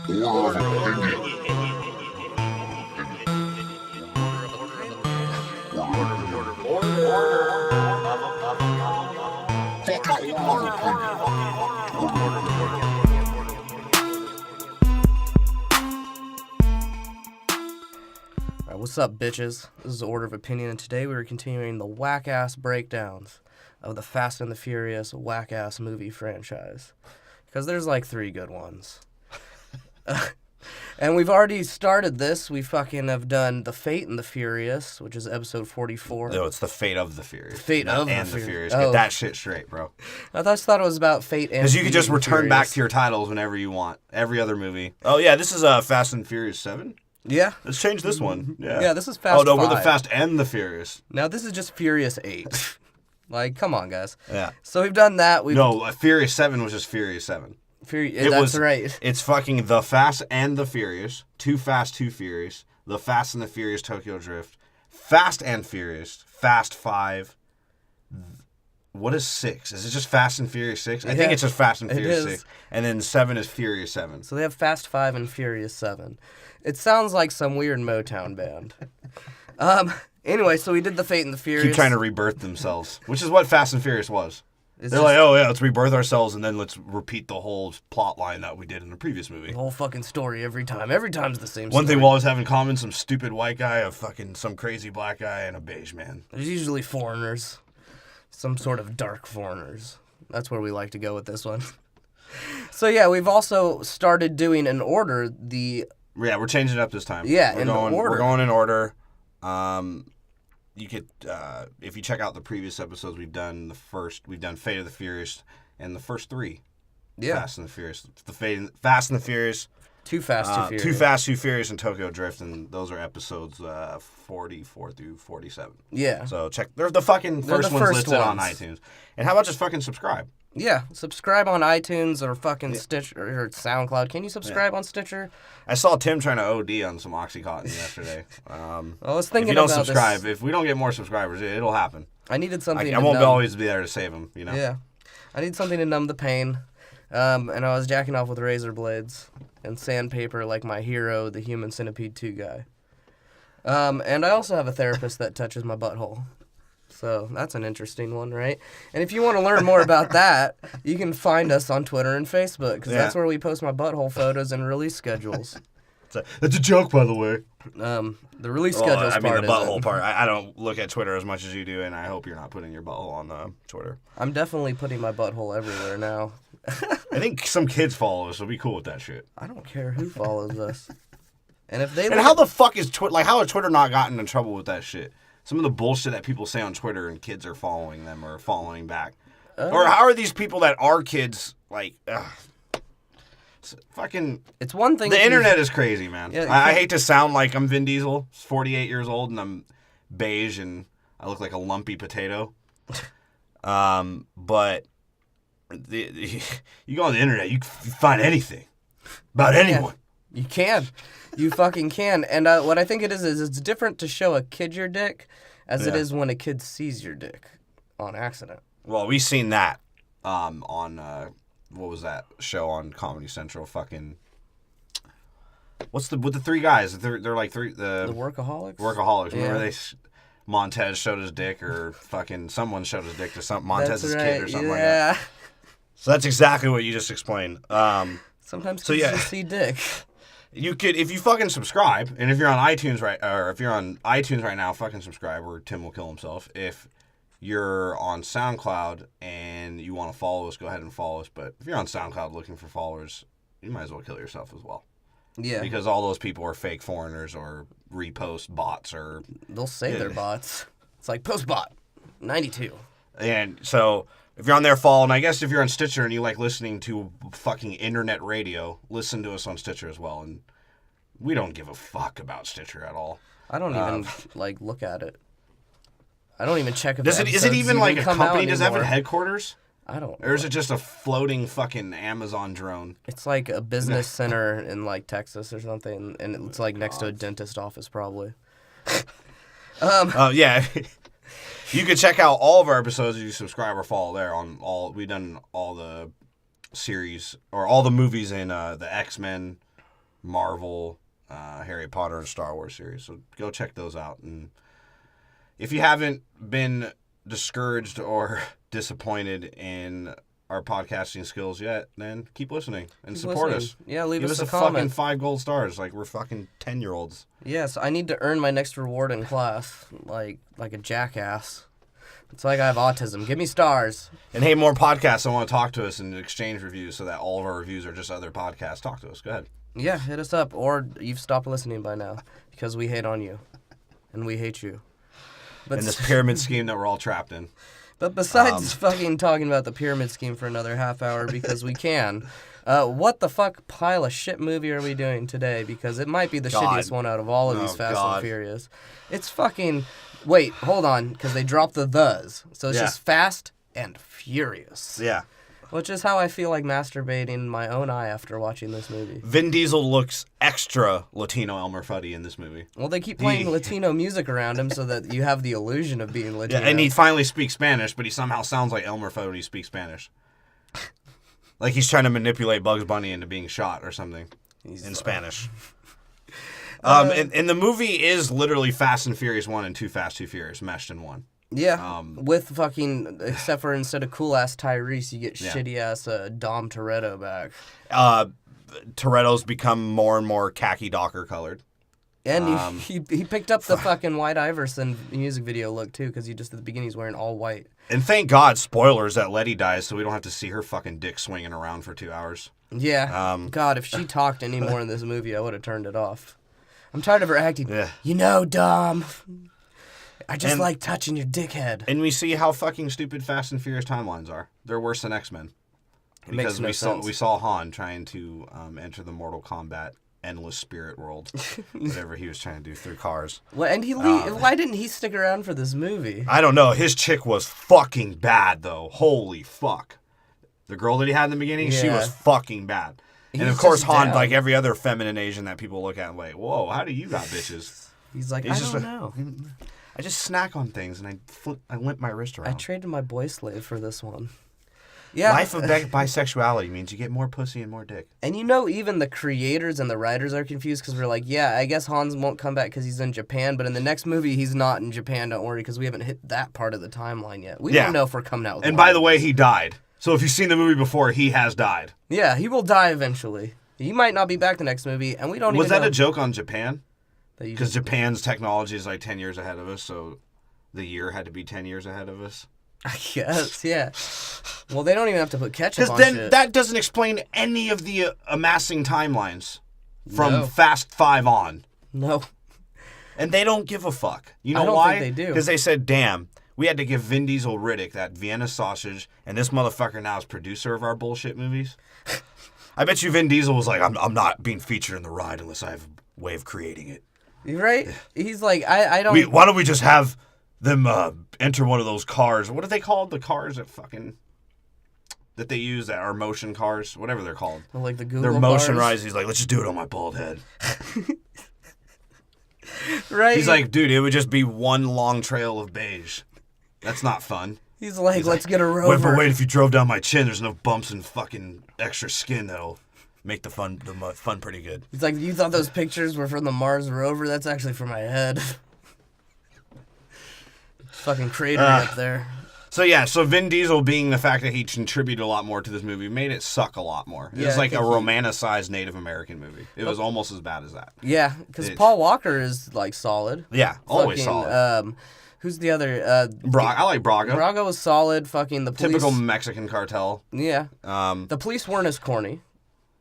What's up, bitches? This is Order of Opinion, and today we are continuing the whack-ass breakdowns of the Fast and the Furious whack-ass movie franchise. Because there's like 3 good ones. And we've already started this. We fucking have done The Fate and the Furious, which is episode 44. No, it's The Fate of the Furious. Fate of and the Furious. Oh. Get that shit straight, bro. I thought it was about Fate and Because you could just return Furious. back to your titles whenever you want. Every other movie. Oh, yeah, this is Fast and Furious 7? Yeah. Let's change this one. Yeah, Yeah, this is Fast 5. Oh, no, we're the Fast and the Furious. Now, this is just Furious 8. Like, come on, guys. Yeah. So we've done that. Furious 7 was just Furious 7. That's right. It's fucking The Fast and the Furious, Too Fast, Too Furious, The Fast and the Furious Tokyo Drift, Fast and Furious, Fast 5. What is 6? Is it just Fast and Furious 6? I think it's just Fast and Furious 6. And then 7 is Furious 7. So they have Fast 5 and Furious 7. It sounds like some weird Motown band. Anyway, so we did The Fate and the Furious. Keep trying to rebirth themselves, which is what Fast and Furious was. They're like, oh yeah, let's rebirth ourselves and then let's repeat the whole plot line that we did in the previous movie. The whole fucking story every time. Every time's the same story. One thing we'll always have in common, some stupid white guy, some crazy black guy, and a beige man. There's usually foreigners. Some sort of dark foreigners. That's where we like to go with this one. So yeah, we've also started doing in order Yeah, we're changing it up this time. Yeah, We're going in order. You could, if you check out the previous episodes, we've done Fate of the Furious and the first 3. Yeah. Fast and the Furious. Fast and the Furious. Too Fast, Too Furious. Too Fast, Too Furious, and Tokyo Drift, and those are episodes 44 through 47. Yeah. So check. They're the fucking first ones listed on iTunes. And how about just fucking subscribe? Yeah, subscribe on iTunes or fucking Stitcher or SoundCloud. Can you subscribe on Stitcher? I saw Tim trying to OD on some OxyContin yesterday. I was thinking if you don't about subscribe, this. If we don't get more subscribers, it'll happen. I needed something. I won't always be there to save him. You know. Yeah, I need something to numb the pain. And I was jacking off with razor blades and sandpaper like my hero, the Human Centipede 2 guy. And I also have a therapist that touches my butthole. So that's an interesting one, right? And if you want to learn more about that, you can find us on Twitter and Facebook, because that's where we post my butthole photos and release schedules. That's a joke, by the way. The release schedules part. I mean, the butthole part. I don't look at Twitter as much as you do, and I hope you're not putting your butthole on Twitter. I'm definitely putting my butthole everywhere now. I think some kids follow us, so be cool with that shit. I don't care who follows us. And if they how the fuck is Twitter? Like, how has Twitter not gotten in trouble with that shit? Some of the bullshit that people say on Twitter and kids are following them or following back. Or how are these people that are kids, like, fucking... It's one thing... The internet is crazy, man. Yeah, I hate to sound like I'm Vin Diesel, 48 years old, and I'm beige, and I look like a lumpy potato. But you go on the internet, you find anything about anyone. You can. You fucking can. And what I think it is it's different to show a kid your dick as it is when a kid sees your dick on accident. Well, we've seen that on, what was that show on Comedy Central? Fucking, with the 3 guys? They're like 3... The Workaholics? Workaholics. Yeah. Remember Montez showed his dick, or fucking someone showed his dick to Montez's kid or something like that. So that's exactly what you just explained. Sometimes kids just see dick. You could, if you fucking subscribe, and if you're on iTunes right now, fucking subscribe, or Tim will kill himself. If you're on SoundCloud and you want to follow us, go ahead and follow us. But if you're on SoundCloud looking for followers, you might as well kill yourself as well. Yeah. Because all those people are fake foreigners or repost bots or... They'll say they're bots. It's like postbot 92. And so... If you're on there, follow, and I guess if you're on Stitcher and you like listening to fucking internet radio, listen to us on Stitcher as well. And we don't give a fuck about Stitcher at all. I don't even look at it. I don't even check if is it even like a company? Does it have a headquarters? I don't. Or is it just a floating fucking Amazon drone? It's like a business center in like Texas or something, and it's like next to a dentist office probably. Yeah. You can check out all of our episodes if you subscribe or follow there on we've done all the series or all the movies in the X-Men Marvel, Harry Potter, and Star Wars series. So go check those out. And if you haven't been discouraged or disappointed in our podcasting skills yet, then keep listening and support us. Yeah, leave Give us us a fucking comment. 5 gold stars. Like we're fucking 10-year-olds. Yes, I need to earn my next reward in class, like a jackass. It's like I have autism. Give me stars. And hey, more podcasts that want to talk to us and exchange reviews so that all of our reviews are just other podcasts. Talk to us. Go ahead. Yeah, hit us up. Or you've stopped listening by now because we hate on you. And we hate you. But In this pyramid scheme that we're all trapped in. But besides fucking talking about the pyramid scheme for another half hour because we can, what the fuck pile of shit movie are we doing today? Because it might be the shittiest one out of all of these Fast and Furious. It's fucking... Wait, hold on, because they dropped the thes. So it's just Fast and Furious. Yeah. Which is how I feel like masturbating in my own eye after watching this movie. Vin Diesel looks extra Latino Elmer Fudd in this movie. Well, they keep playing Latino music around him so that you have the illusion of being Latino. Yeah, and he finally speaks Spanish, but he somehow sounds like Elmer Fudd when he speaks Spanish. Like he's trying to manipulate Bugs Bunny into being shot or something in Spanish. And the movie is literally Fast and Furious 1 and Too Fast, Too Furious meshed in one. Yeah, with fucking, except for instead of cool-ass Tyrese, you get shitty-ass Dom Toretto back. Toretto's become more and more khaki Docker colored. And he picked up the fucking White Iverson music video look, too, because at the beginning he's wearing all white. And thank God, spoilers, that Letty dies so we don't have to see her fucking dick swinging around for 2 hours. Yeah. God, if she talked anymore in this movie, I would have turned it off. I'm tired of her acting. Yeah. You know, Dom... I just like touching your dickhead. And we see how fucking stupid Fast and Furious timelines are. They're worse than X-Men. Because we saw Han trying to enter the Mortal Kombat endless spirit world. Whatever he was trying to do through cars. Well, and why didn't he stick around for this movie? I don't know. His chick was fucking bad, though. Holy fuck. The girl that he had in the beginning, she was fucking bad. And of course, Han, like every other feminine Asian that people look at, like, whoa, how do you got bitches? He's like, I don't know. I just snack on things and I limp my wrist around. I traded my boy slave for this one. Yeah. Life of bisexuality means you get more pussy and more dick. And even the creators and the writers are confused because we're like, yeah, I guess Hans won't come back because he's in Japan, but in the next movie he's not in Japan, don't worry, because we haven't hit that part of the timeline yet. We don't know if we're coming out with And by the way, he died. So if you've seen the movie before, he has died. Yeah, he will die eventually. He might not be back the next movie, and we don't Was that a joke on Japan? Because just... Japan's technology is like 10 years ahead of us, so the year had to be 10 years ahead of us. I guess, yeah. Well, they don't even have to put ketchup on Because then shit. that doesn't explain any of the amassing timelines from Fast 5 on. No. And they don't give a fuck. You know I don't why? think they do. Because they said, damn, we had to give Vin Diesel Riddick that Vienna sausage, and this motherfucker now is producer of our bullshit movies. I bet you Vin Diesel was like, I'm not being featured in the ride unless I have a way of creating it. Right? He's like, I don't... Why don't we just have them enter one of those cars? What are they called? The cars that they use that are motion cars? Whatever they're called. Like the Google They're motion cars? rides. He's like, let's just do it on my bald head. Right? He's like, dude, it would just be one long trail of beige. That's not fun. He's like, let's get a Rover. Wait, if you drove down my chin, there's no bumps and fucking extra skin that'll make the fun pretty good. He's like, you thought those pictures were from the Mars rover? That's actually from my head. Fucking crater up there. So Vin Diesel, being the fact that he contributed a lot more to this movie, made it suck a lot more. It was like a romanticized Native American movie. It was almost as bad as that. Yeah, because Paul Walker is like solid. Yeah, always solid. Who's the other? I like Braga. Braga was solid. Fucking the police. Typical Mexican cartel. Yeah. The police weren't as corny.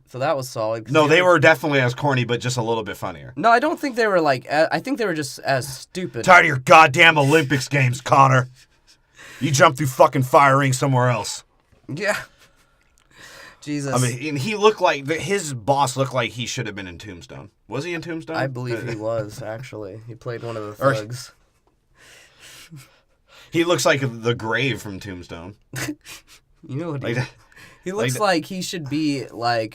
So that was solid. No, they were definitely as corny, but just a little bit funnier. No, I don't think they were like... I think they were just as stupid. Tired of your goddamn Olympics games, Connor. You jump through fucking fire rings somewhere else. Yeah. Jesus. I mean, and he looked like... His boss looked like he should have been in Tombstone. Was he in Tombstone? I believe he was, actually. He played one of the thugs. He looks like the grave from Tombstone. You know what he looks like he should be like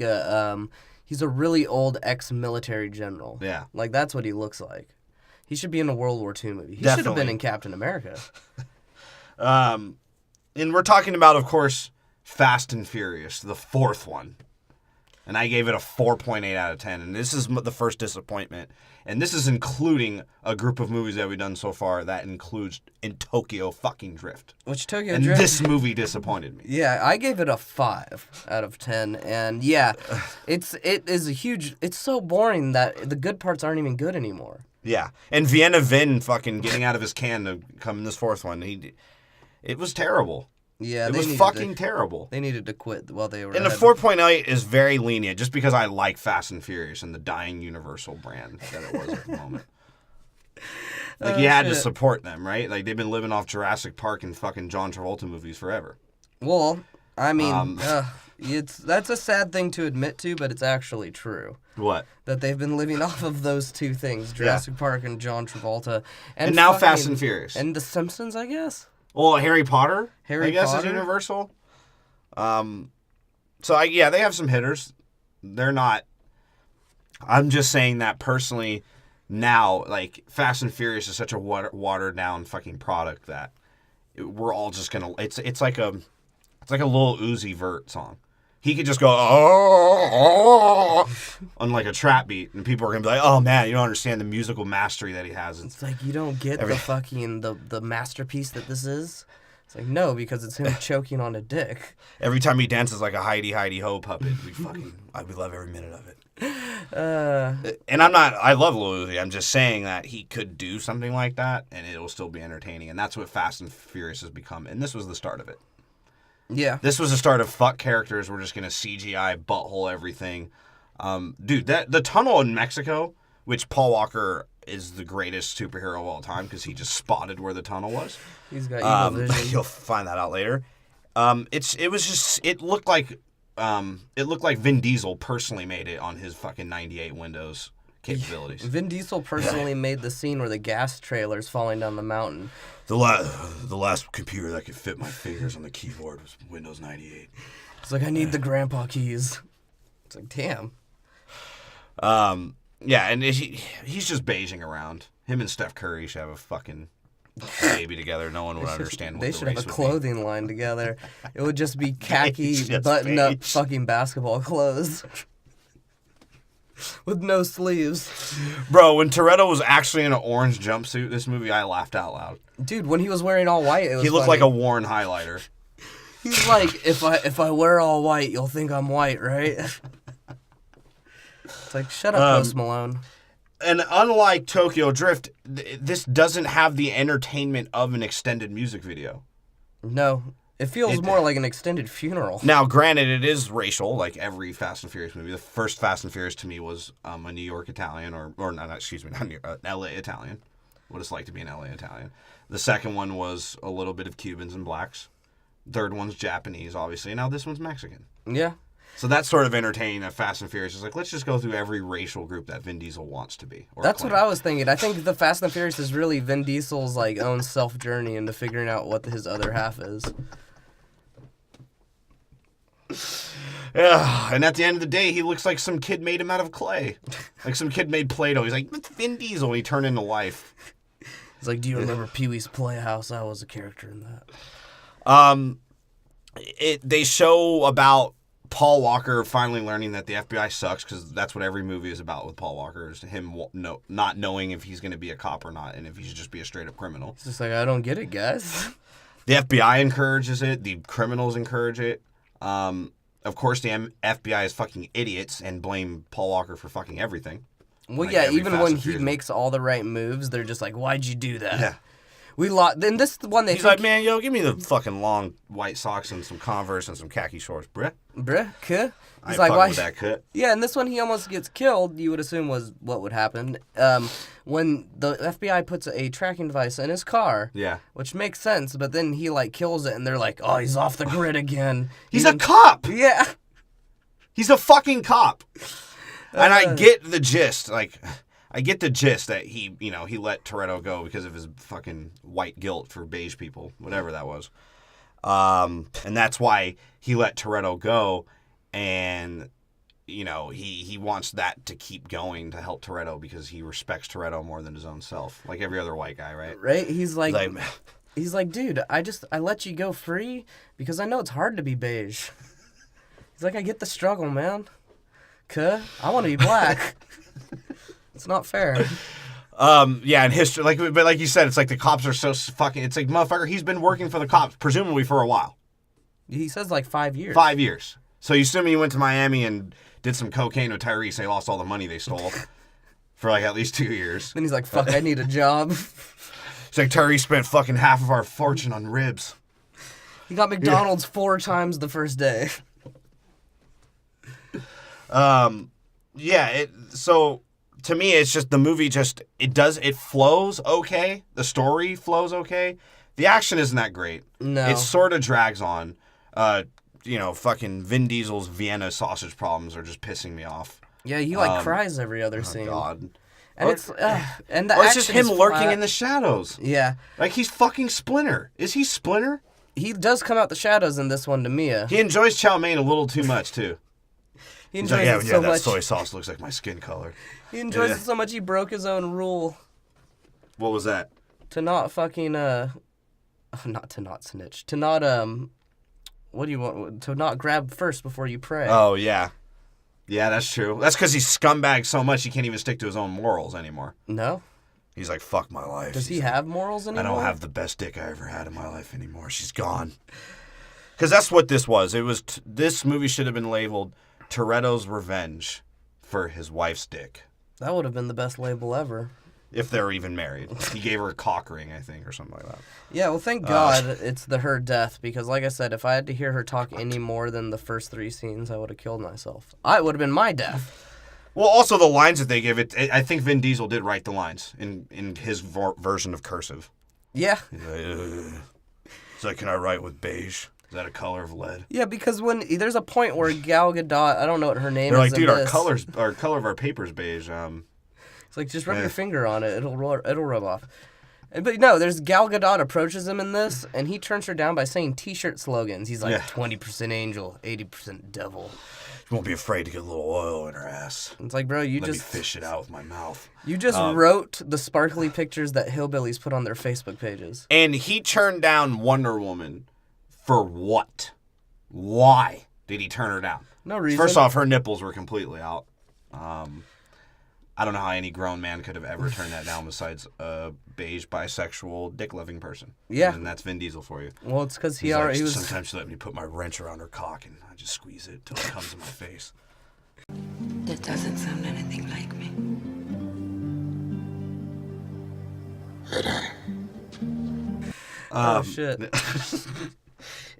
he's a really old ex-military general. Yeah. Like that's what he looks like. He should be in a World War II movie. He should have been in Captain America. And we're talking about, of course, Fast and Furious, the fourth one. And I gave it a 4.8 out of 10. And this is the first disappointment. And this is including a group of movies that we've done so far that includes In Tokyo fucking Drift. Which Tokyo and Drift... this movie disappointed me. Yeah, I gave it a 5 out of 10. And yeah, it is a huge... It's so boring that the good parts aren't even good anymore. Yeah. And Vienna Vin fucking getting out of his can to come in this fourth one. It was terrible. Yeah, it was fucking terrible. They needed to quit while they were And the 4.8 is very lenient just because I like Fast and Furious and the dying Universal brand that it was at the moment. Like, you had to support them, right? Like, they've been living off Jurassic Park and fucking John Travolta movies forever. Well, I mean, that's a sad thing to admit to, but it's actually true. What? That they've been living off of those two things, Jurassic Park and John Travolta. And now Fast and Furious. And The Simpsons, I guess? Well, Harry Potter, I guess, Potter? is Universal. So, they have some hitters. They're not... I'm just saying that personally, now, like, Fast and Furious is such a watered-down fucking product that we're all just gonna... It's like a Lil Uzi Vert song. He could just go, oh, on like a trap beat, and people are going to be like, oh, man, you don't understand the musical mastery that he has. It's like, you don't get the fucking, the masterpiece that this is? It's like, no, because it's him choking on a dick. Every time he dances like a Heidi-Ho puppet, we love every minute of it. And I love Lil Uzi. I'm just saying that he could do something like that, and it will still be entertaining. And that's what Fast and Furious has become. And this was the start of it. Yeah. This was the start of fuck characters. We're just going to CGI butthole everything. Dude, the tunnel in Mexico, which Paul Walker is the greatest superhero of all time because he just spotted where the tunnel was. He's got evil vision. You'll find that out later. It looked like Vin Diesel personally made it on his fucking 98 Windows capabilities. Vin Diesel personally made the scene where the gas trailer's falling down the mountain. The last computer that could fit my fingers on the keyboard was Windows 98. It's like, I need the grandpa keys. It's like, damn. Yeah, and he's just beiging around. Him and Steph Curry should have a fucking baby together. No one would understand what they the should have race a would clothing line together. It would just be khaki button-up fucking basketball clothes. With no sleeves. Bro, when Toretto was actually in an orange jumpsuit, this movie, I laughed out loud. Dude, when he was wearing all white, it was He looked funny. like a Warren highlighter. He's like, if I wear all white, you'll think I'm white, right? It's like, shut up, Post Malone. And unlike Tokyo Drift, this doesn't have the entertainment of an extended music video. No. It feels more like an extended funeral. Now, granted, it is racial, like every Fast and Furious movie. The first Fast and Furious to me was a New York Italian, an LA Italian. What it's like to be an LA Italian. The second one was a little bit of Cubans and blacks. Third one's Japanese, obviously. Now this one's Mexican. Yeah. So that's sort of entertaining that Fast and Furious is like, let's just go through every racial group that Vin Diesel wants to be. That's what I was thinking. I think the Fast and Furious is really Vin Diesel's like own self-journey into figuring out what his other half is. Yeah, and at the end of the day, he looks like some kid made him out of clay. Like some kid made Play-Doh. He's like, it's Vin Diesel, and he turned into life. He's like, do you remember Pee-wee's Playhouse? I was a character in that. They show about Paul Walker finally learning that the FBI sucks, because that's what every movie is about with Paul Walker, is him not knowing if he's going to be a cop or not, and if he should just be a straight-up criminal. It's just like, I don't get it, guys. The FBI encourages it. The criminals encourage it. Of course, the FBI is fucking idiots and blame Paul Walker for fucking everything. Well, like yeah, even when he makes all the right moves, they're just like, why'd you do that? Yeah. We lost. Then this one He's like, man, yo, give me the fucking long white socks and some Converse and some khaki shorts, bruh. Kuh? He's like, why? With that cut. Yeah, and this one he almost gets killed. You would assume was what would happen when the FBI puts a tracking device in his car. Yeah, which makes sense. But then he like kills it, and they're like, oh, he's off the grid again. He's a cop. Yeah, he's a fucking cop. And I get the gist, I get the gist that he let Toretto go because of his fucking white guilt for beige people, whatever that was. And that's why he let Toretto go, and he wants that to keep going to help Toretto because he respects Toretto more than his own self, like every other white guy, right? Right? He's like, dude, I let you go free because I know it's hard to be beige. He's like, I get the struggle, man. Cuh? I want to be black. It's not fair. Yeah, in history, but like you said, it's like the cops are so fucking. It's like, motherfucker, he's been working for the cops presumably for a while. He says like 5 years. 5 years. So you assuming he went to Miami and did some cocaine with Tyrese, they lost all the money they stole for like at least 2 years. Then he's like, fuck, I need a job. It's like Tyrese spent fucking half of our fortune on ribs. He got McDonald's 4 times the first day. Yeah. So to me, it's just the movie. It flows okay. The story flows okay. The action isn't that great. No. It sort of drags on. Fucking Vin Diesel's Vienna sausage problems are just pissing me off. Yeah, he cries every other scene. God. And it's just him lurking in the shadows. Yeah. Like he's fucking Splinter. Is he Splinter? He does come out the shadows in this one to Mia. He enjoys chow mein a little too much too. He enjoys it so that much. Soy sauce looks like my skin color. He enjoys it so much he broke his own rule. What was that? To not fucking not to not snitch. To not what do you want? To not grab first before you pray. Oh yeah. Yeah, that's true. That's because he's scumbagged so much he can't even stick to his own morals anymore. No? He's like, fuck my life. Does he have morals anymore? I don't have the best dick I ever had in my life anymore. She's gone. Because that's what this was. It was this movie should have been labeled Toretto's Revenge for his wife's dick. That would have been the best label ever. If they're even married. He gave her a cock ring, I think, or something like that. Yeah, well, thank God it's her death, because like I said, if I had to hear her talk any more than the first 3 scenes, I would have killed myself. It would have been my death. Well, also the lines that they give it, I think Vin Diesel did write the lines in his version of cursive. Yeah. It's like, can I write with beige? Is that a color of lead? Yeah, because when there's a point where Gal Gadot, I don't know what her name They're is. like, dude, our color of our paper's beige. It's like, just rub your finger on it. It'll rub off. But no, there's Gal Gadot approaches him in this, and he turns her down by saying T-shirt slogans. He's like, 20% angel, 80% devil. You won't be afraid to get a little oil in her ass. It's like, bro, Let me fish it out with my mouth. You just wrote the sparkly pictures that hillbillies put on their Facebook pages. And he turned down Wonder Woman for what? Why did he turn her down? No reason. First off, her nipples were completely out. I don't know how any grown man could have ever turned that down besides a beige, bisexual, dick-loving person. Yeah. And that's Vin Diesel for you. Well, it's because he was... Sometimes she let me put my wrench around her cock and I just squeeze it till it comes in my face. That doesn't sound anything like me. Oh, shit.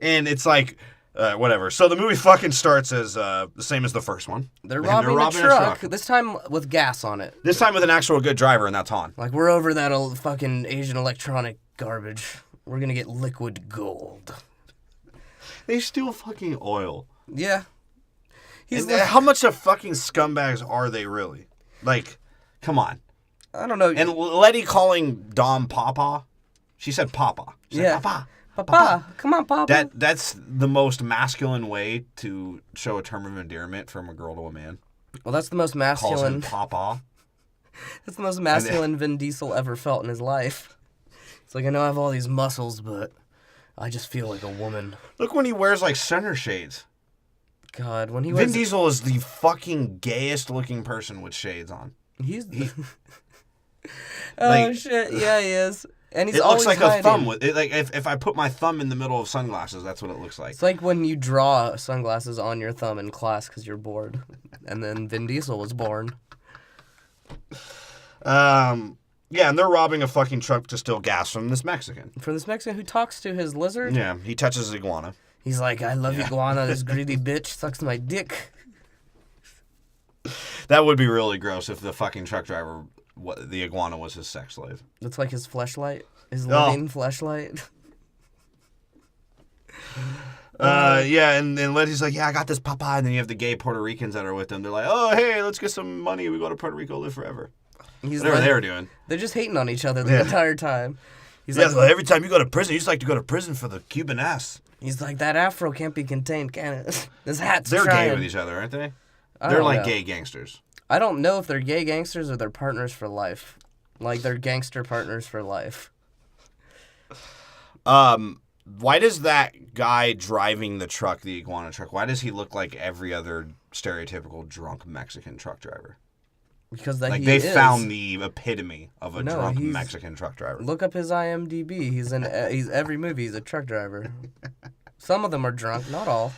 And it's like... whatever. So the movie fucking starts as the same as the first one. They're robbing a truck, this time with gas on it. This time with an actual good driver, and that's Han. Like, we're over that old fucking Asian electronic garbage. We're gonna get liquid gold. They steal fucking oil. Yeah. How much of fucking scumbags are they really? Like, come on. I don't know. And Letty calling Dom Papa. She said Papa. She said, Papa. Papa, come on, Papa. That's the most masculine way to show a term of endearment from a girl to a man. Well, that's the most masculine. Calls him Papa. That's the most masculine Vin Diesel ever felt in his life. It's like, I know I have all these muscles, but I just feel like a woman. Look when he wears like center shades. God, when he wears... Vin Diesel is the fucking gayest looking person with shades on. Oh shit! Yeah, he is. And he's it always looks like hiding. a thumb with it. Like if I put my thumb in the middle of sunglasses, that's what it looks like. It's like when you draw sunglasses on your thumb in class because you're bored, and then Vin Diesel was born. Yeah, and they're robbing a fucking truck to steal gas from this Mexican. From this Mexican who talks to his lizard. Yeah, he touches his iguana. He's like, I love iguana. This greedy bitch sucks my dick. That would be really gross if the fucking truck driver, the iguana, was his sex slave. That's like his fleshlight. His living fleshlight. Yeah, and Letty's like, yeah, I got this papa. And then you have the gay Puerto Ricans that are with them. They're like, oh, hey, let's get some money. We go to Puerto Rico, live forever. Whatever they were doing. They're just hating on each other the entire time. He's like, every time you go to prison, you just like to go to prison for the Cuban ass. He's like, that afro can't be contained, can it? This hat's They're trying. gay with each other, aren't they? They're like gay gangsters. I don't know if they're gay gangsters or they're partners for life. Like, they're gangster partners for life. Why does that guy driving the truck, the iguana truck, why does he look like every other stereotypical drunk Mexican truck driver. Because that Like he they is. found the epitome of a No, drunk he's- Mexican truck driver. Look up his IMDb. He's in he's every movie. He's a truck driver. Some of them are drunk, not all.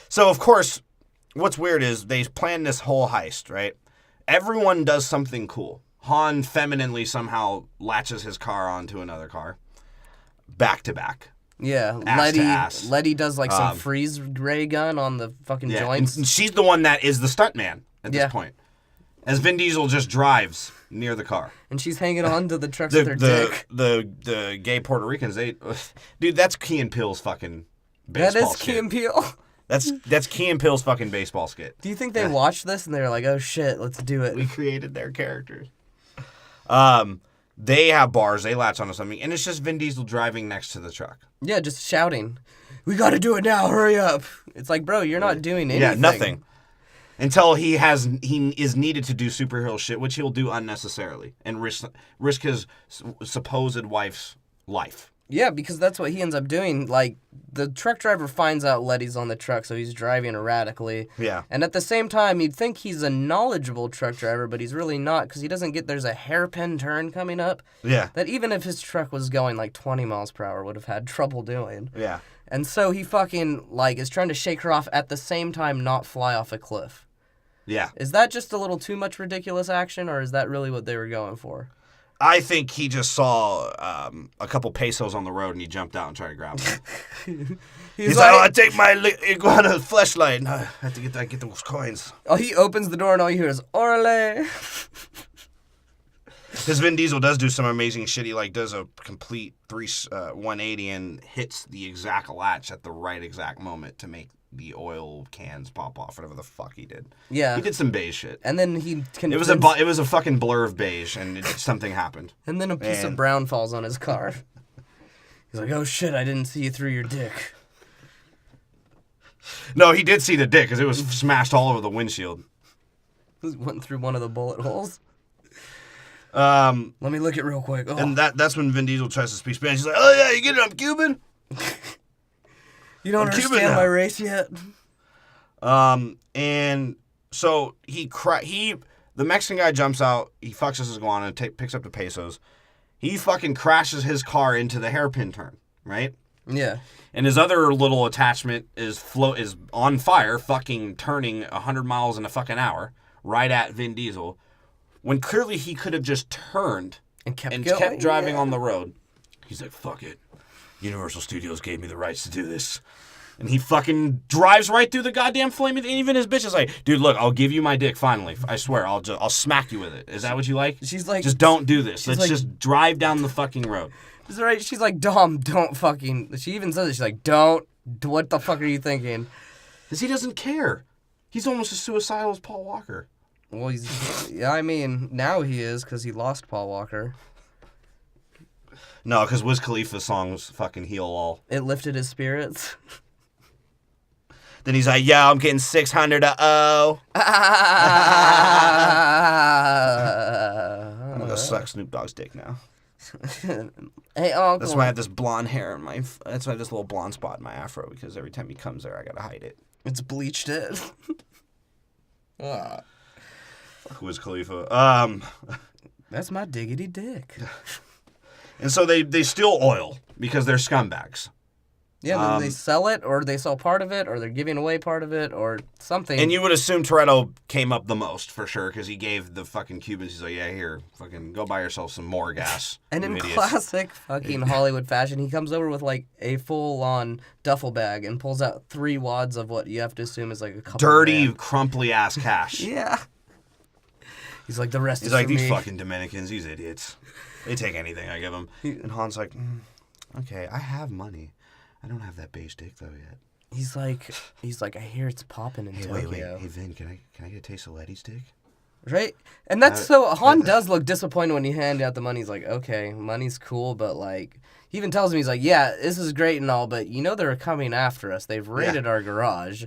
So of course, what's weird is they plan this whole heist, right? Everyone does something cool. Han femininely somehow latches his car onto another car, back to back. Yeah, Ass to ass. Letty does like some freeze ray gun on the fucking Yeah, joints. and she's the one that is the stuntman at Yeah. this point. As Vin Diesel just drives near the car. And she's hanging on to the trucks with her dick. The gay Puerto Ricans, dude, that's Key and Peele's fucking baseball That is skit. Key and Peele. That's Key and Peele's fucking baseball skit. Do you think they watched this and they were like, oh shit, let's do it? We created their characters. They have bars, they latch onto something, and it's just Vin Diesel driving next to the truck. Yeah, just shouting, we gotta do it now, hurry up. It's like, bro, you're not doing anything. Yeah, nothing. Until he is needed to do superhero shit, which he'll do unnecessarily and risk his supposed wife's life. Yeah, because that's what he ends up doing. Like, the truck driver finds out Letty's on the truck, so he's driving erratically. Yeah. And at the same time, you'd think he's a knowledgeable truck driver, but he's really not, because he doesn't get, there's a hairpin turn coming up Yeah. that even if his truck was going like 20 miles per hour, would have had trouble doing. Yeah. And so he fucking, like, is trying to shake her off at the same time not fly off a cliff. Yeah. Is that just a little too much ridiculous action, or is that really what they were going for? I think he just saw a couple pesos on the road and he jumped out and tried to grab them. He's like, I take my iguana fleshlight and I have to get those coins. Oh, he opens the door and all you hear is, Orale. Because Vin Diesel does do some amazing shit. He like does a complete 180 and hits the exact latch at the right exact moment to make the oil cans pop off, whatever the fuck he did. Yeah. He did some beige shit. And then he It was a fucking blur of beige, and something happened. And then a piece Man. of brown falls on his car. He's like, oh shit, I didn't see you through your dick. No, he did see the dick because it was smashed all over the windshield. It went through one of the bullet holes. Let Let me look it real quick. Oh. And that's when Vin Diesel tries to speak Spanish. He's like, oh yeah, you get it, I'm Cuban. You don't I'm Cuban understand now. my race yet? And so the Mexican guy jumps out, he fucks his iguana, picks up the pesos. He fucking crashes his car into the hairpin turn, right? Yeah. And his other little attachment is on fire, fucking turning 100 miles in a fucking hour, right at Vin Diesel, when clearly he could have just turned And kept kept going, driving yeah. on the road. He's like, fuck it. Universal Studios gave me the rights to do this. And he fucking drives right through the goddamn flame. And even his bitch is like, dude, look, I'll give you my dick finally. I swear, I'll smack you with it. Is that what you like? She's like, just don't do this. Let's like- just drive down the fucking road. She's like, Dom, don't fucking. She even says it. She's like, don't. What the fuck are you thinking? Because he doesn't care. He's almost as suicidal as Paul Walker. Well, yeah, I mean, now he is because he lost Paul Walker. No, because Wiz Khalifa's songs fucking heal all. It lifted his spirits. Then he's like, yo, I'm getting 600 oh. I'm gonna suck Snoop Dogg's dick now. Hey, Uncle. That's why I have this blonde hair in my. That's why I have this little blonde spot in my afro, because every time he comes there, I gotta hide it. It's bleached it. Fuck Wiz Khalifa. That's my diggity dick. And so they steal oil because they're scumbags. Yeah, then they sell it, or they sell part of it, or they're giving away part of it, or something. And you would assume Toretto came up the most, for sure, because he gave the fucking Cubans, he's like, yeah, here, fucking go buy yourself some more gas. And you in idiots." classic fucking Hollywood fashion, he comes over with like a full-on duffel bag and pulls out 3 wads of what you have to assume is like a couple Dirty, grand. crumply-ass cash. Yeah. He's like, the rest He's is like, for these me. fucking Dominicans, these idiots. They take anything I give them. And Han's like, okay, I have money. I don't have that beige dick, though, yet. He's like, I hear it's popping in Tokyo. Hey, Vin, can I get a taste of Letty's dick? Right? And that's so, Han does look disappointed when you hand out the money. He's like, okay, money's cool, but like, he even tells me, he's like, yeah, this is great and all, but you know they're coming after us. They've raided our garage.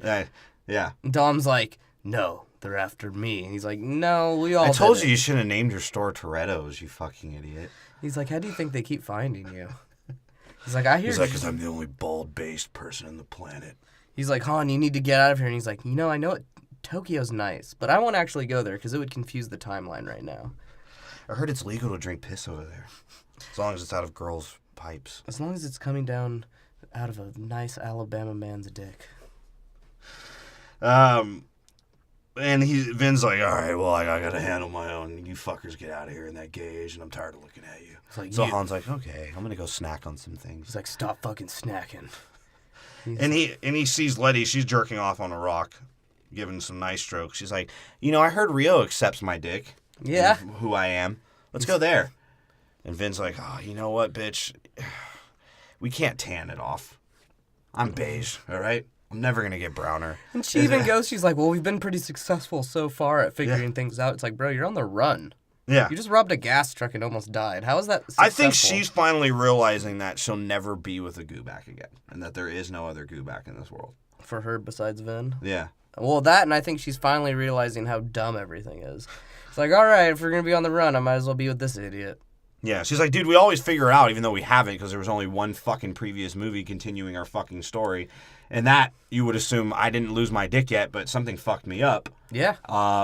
Yeah. Dom's like, no, they're after me. And he's like, no, we all I told did you it. you shouldn't have named your store Toretto's, you fucking idiot. He's like, how do you think they keep finding you? He's like, I hear. He's like, because I'm the only bald-based person on the planet. He's like, Han, you need to get out of here. And he's like, I know Tokyo's nice, but I won't actually go there because it would confuse the timeline right now. I heard it's legal to drink piss over there, as long as it's out of girls' pipes. As long as it's coming down out of a nice Alabama man's dick. And Vin's like, all right, well, I gotta handle my own. You fuckers get out of here in that gauge, and I'm tired of looking at you. Like, so Han's like, okay, I'm gonna go snack on some things. He's like, stop fucking snacking. And he sees Letty. She's jerking off on a rock, giving some nice strokes. She's like, I heard Rio accepts my dick. Yeah. Who I am. Let's go there. And Vin's like, oh, you know what, bitch? We can't tan it off. I'm beige, all right? I'm never going to get browner. And she even goes, she's like, well, we've been pretty successful so far at figuring things out. It's like, bro, you're on the run. Yeah. You just robbed a gas truck and almost died. How is that successful? I think she's finally realizing that she'll never be with a Goobak again. And that there is no other Goobak in this world. For her besides Vin? Yeah. Well, that, and I think she's finally realizing how dumb everything is. It's like, all right, if we're going to be on the run, I might as well be with this idiot. Yeah, she's like, dude, we always figure it out, even though we haven't, because there was only one fucking previous movie continuing our fucking story. And that, you would assume, I didn't lose my dick yet, but something fucked me up. Yeah.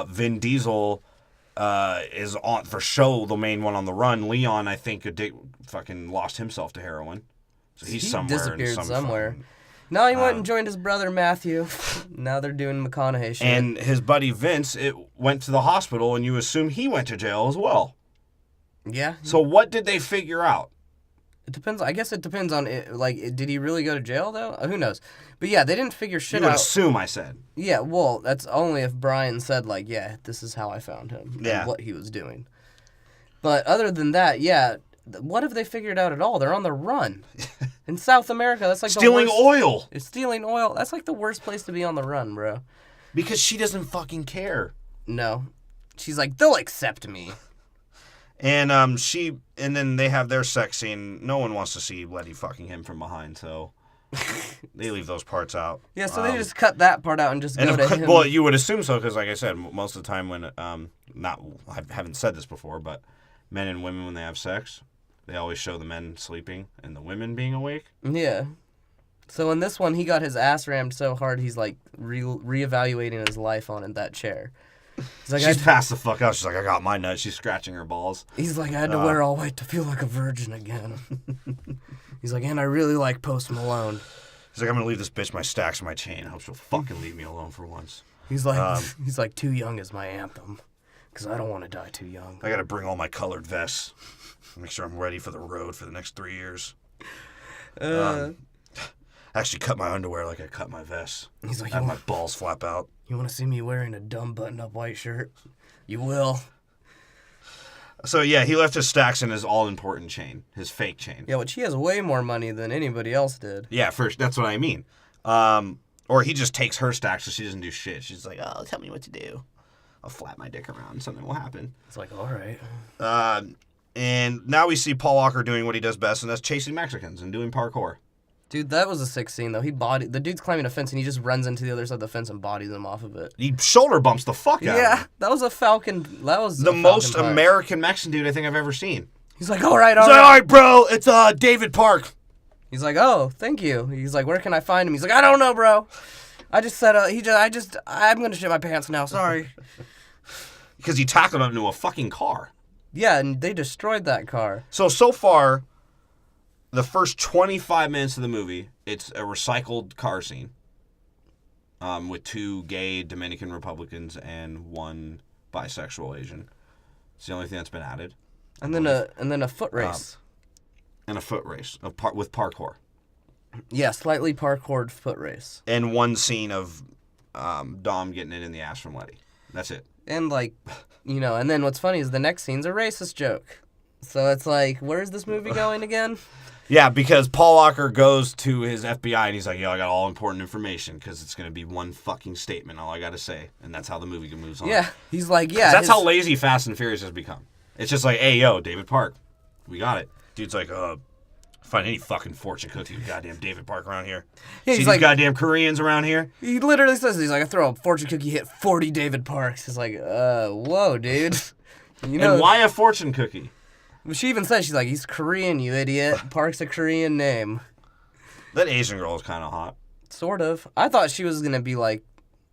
Vin Diesel is on for show the main one on the run. Leon, I think, fucking lost himself to heroin. So he disappeared somewhere. No, he went and joined his brother Matthew. Now they're doing McConaughey shit. And his buddy Vince went to the hospital, and you assume he went to jail as well. Yeah. So what did they figure out? It depends. I guess it depends on it. Like, did he really go to jail though? Who knows? But yeah, they didn't figure shit out. You would assume, I said. Yeah. Well, that's only if Brian said like, yeah, this is how I found him. Yeah. And what he was doing. But other than that, yeah. What have they figured out at all? They're on the run in South America. That's like stealing the worst, oil. It's stealing oil. That's like the worst place to be on the run, bro. Because she doesn't fucking care. No, she's like, they'll accept me. And then they have their sex scene. No one wants to see Letty fucking him from behind, so they leave those parts out. Yeah, so they just cut that part out and just go to him. Well, you would assume so, because like I said, most of the time when I haven't said this before, but men and women when they have sex, they always show the men sleeping and the women being awake. Yeah. So in this one, he got his ass rammed so hard, he's like reevaluating his life on in that chair. He's like, she's passed the fuck out. She's like, I got my nuts. She's scratching her balls. He's like, I had to wear all white to feel like a virgin again. He's like, and I really like Post Malone. He's like, I'm gonna leave this bitch my stacks and my chain. I hope she'll fucking leave me alone for once. He's like, too young is my anthem, because I don't want to die too young. I gotta bring all my colored vests. Make sure I'm ready for the road for the next 3 years. Actually cut my underwear like I cut my vest. He's like, have my balls flap out. You want to see me wearing a dumb button-up white shirt? You will. So yeah, he left his stacks in his all-important chain, his fake chain. Yeah, which he has way more money than anybody else did. Yeah, that's what I mean. Or he just takes her stacks so she doesn't do shit. She's like, oh, tell me what to do. I'll flap my dick around and something will happen. It's like, all right. And now we see Paul Walker doing what he does best, and that's chasing Mexicans and doing parkour. Dude, that was a sick scene, though. The dude's climbing a fence, and he just runs into the other side of the fence and bodies him off of it. He shoulder bumps the fuck out of him. Yeah, that was a Falcon. That was the most American Mexican dude I think I've ever seen. He's like, all right. He's like, all right, bro, it's David Park. He's like, oh, thank you. He's like, where can I find him? He's like, I don't know, bro. I just said, I'm going to shit my pants now, sorry. Because he tackled him into a fucking car. Yeah, and they destroyed that car. So far, the first 25 minutes of the movie, it's a recycled car scene with 2 gay Dominican Republicans and 1 bisexual Asian. It's the only thing that's been added. And then a foot race. And a foot race with parkour. Yeah, slightly parkoured foot race. And 1 scene of Dom getting it in the ass from Letty. That's it. And and then what's funny is the next scene's a racist joke. So it's like, where's this movie going again? Yeah, because Paul Walker goes to his FBI and he's like, yo, I got all important information because it's going to be 1 fucking statement, all I got to say. And that's how the movie moves on. Yeah, he's like, yeah. That's how lazy Fast and Furious has become. It's just like, hey, yo, David Park, we got it. Dude's like, find any fucking fortune cookie with goddamn David Park around here. Yeah, see these goddamn Koreans around here? He literally says, he's like, I throw a fortune cookie, hit 40 David Parks. He's like, whoa, dude. And why a fortune cookie? She even said, she's like, he's Korean, you idiot. Park's a Korean name. That Asian girl is kind of hot. Sort of. I thought she was going to be, like...